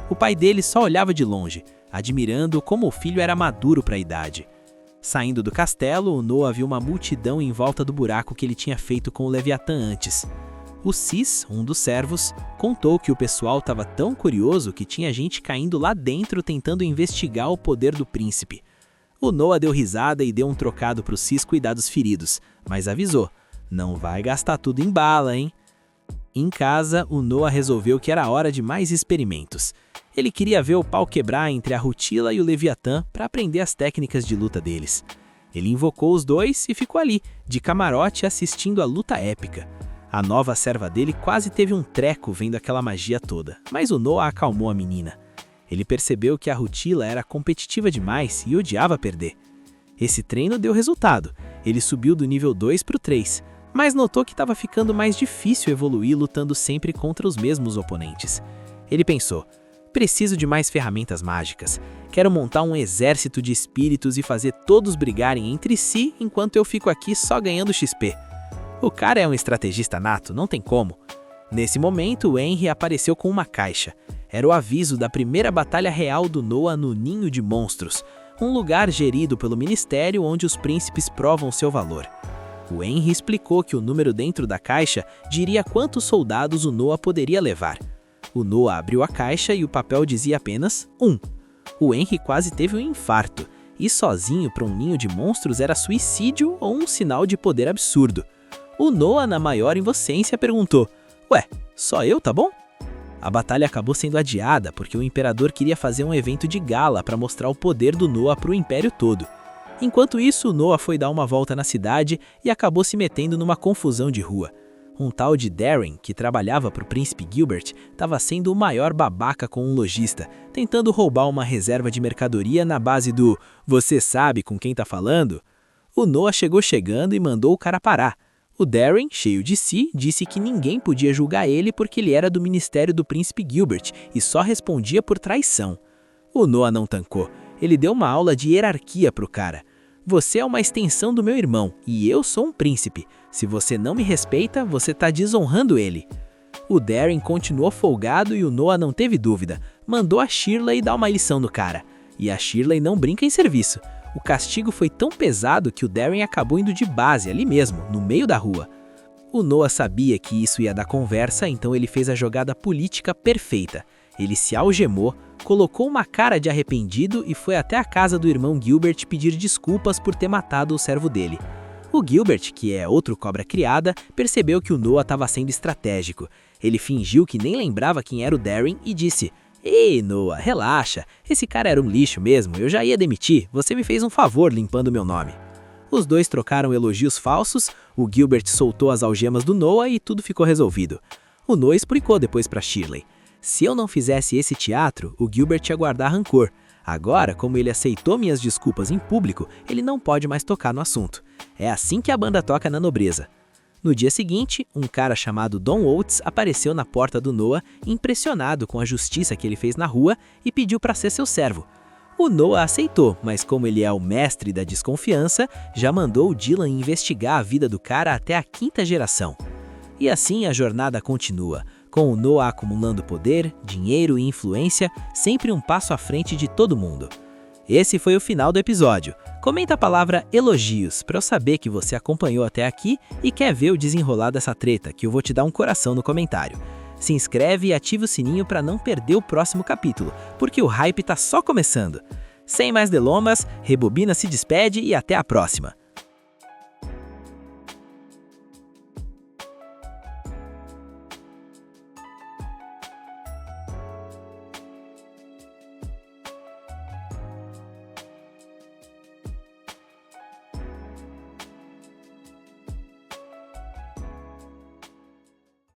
O pai dele só olhava de longe, admirando como o filho era maduro para a idade. Saindo do castelo, o Noah viu uma multidão em volta do buraco que ele tinha feito com o Leviatã antes. O Cis, um dos servos, contou que o pessoal estava tão curioso que tinha gente caindo lá dentro tentando investigar o poder do príncipe. O Noah deu risada e deu um trocado para o Cis cuidar dos feridos, mas avisou: "Não vai gastar tudo em bala, hein?" Em casa, o Noah resolveu que era hora de mais experimentos. Ele queria ver o pau quebrar entre a Rutila e o Leviatã para aprender as técnicas de luta deles. Ele invocou os dois e ficou ali, de camarote, assistindo a luta épica. A nova serva dele quase teve um treco vendo aquela magia toda, mas o Noah acalmou a menina. Ele percebeu que a Rutila era competitiva demais e odiava perder. Esse treino deu resultado. Ele subiu do nível 2 para o 3, mas notou que estava ficando mais difícil evoluir lutando sempre contra os mesmos oponentes. Ele pensou: "Preciso de mais ferramentas mágicas. Quero montar um exército de espíritos e fazer todos brigarem entre si enquanto eu fico aqui só ganhando XP." O cara é um estrategista nato, não tem como. Nesse momento, o Henry apareceu com uma caixa. Era o aviso da primeira batalha real do Noah no Ninho de Monstros, um lugar gerido pelo ministério onde os príncipes provam seu valor. O Henry explicou que o número dentro da caixa diria quantos soldados o Noah poderia levar. O Noah abriu a caixa e o papel dizia apenas 1. O Henry quase teve um infarto. Ir sozinho para um ninho de monstros era suicídio ou um sinal de poder absurdo. O Noah, na maior inocência, perguntou: "Ué, só eu, tá bom?" A batalha acabou sendo adiada porque o imperador queria fazer um evento de gala para mostrar o poder do Noah para o império todo. Enquanto isso, o Noah foi dar uma volta na cidade e acabou se metendo numa confusão de rua. Um tal de Darren, que trabalhava para o príncipe Gilbert, estava sendo o maior babaca com um lojista, tentando roubar uma reserva de mercadoria na base do "você sabe com quem tá falando?" O Noah chegou chegando e mandou o cara parar. O Darren, cheio de si, disse que ninguém podia julgar ele porque ele era do ministério do príncipe Gilbert e só respondia por traição. O Noah não tancou. Ele deu uma aula de hierarquia pro cara. "Você é uma extensão do meu irmão e eu sou um príncipe. Se você não me respeita, você tá desonrando ele." O Darren continuou folgado e o Noah não teve dúvida. Mandou a Shirley dar uma lição no cara. E a Shirley não brinca em serviço. O castigo foi tão pesado que o Darren acabou indo de base ali mesmo, no meio da rua. O Noah sabia que isso ia dar conversa, então ele fez a jogada política perfeita. Ele se algemou, colocou uma cara de arrependido e foi até a casa do irmão Gilbert pedir desculpas por ter matado o servo dele. O Gilbert, que é outro cobra criada, percebeu que o Noah estava sendo estratégico. Ele fingiu que nem lembrava quem era o Darren e disse: "Ei, Noah, relaxa, esse cara era um lixo mesmo, eu já ia demitir, você me fez um favor limpando meu nome." Os dois trocaram elogios falsos, o Gilbert soltou as algemas do Noah e tudo ficou resolvido. O Noah explicou depois para Shirley: "Se eu não fizesse esse teatro, o Gilbert ia guardar rancor. Agora, como ele aceitou minhas desculpas em público, ele não pode mais tocar no assunto. É assim que a banda toca na nobreza." No dia seguinte, um cara chamado Don Oates apareceu na porta do Noah, impressionado com a justiça que ele fez na rua, e pediu para ser seu servo. O Noah aceitou, mas como ele é o mestre da desconfiança, já mandou o Dylan investigar a vida do cara até a 5ª geração. E assim a jornada continua, com o Noah acumulando poder, dinheiro e influência, sempre um passo à frente de todo mundo. Esse foi o final do episódio. Comenta a palavra elogios para eu saber que você acompanhou até aqui e quer ver o desenrolar dessa treta, que eu vou te dar um coração no comentário. Se inscreve e ativa o sininho para não perder o próximo capítulo, porque o hype tá só começando. Sem mais delongas, Rebobina se despede e até a próxima.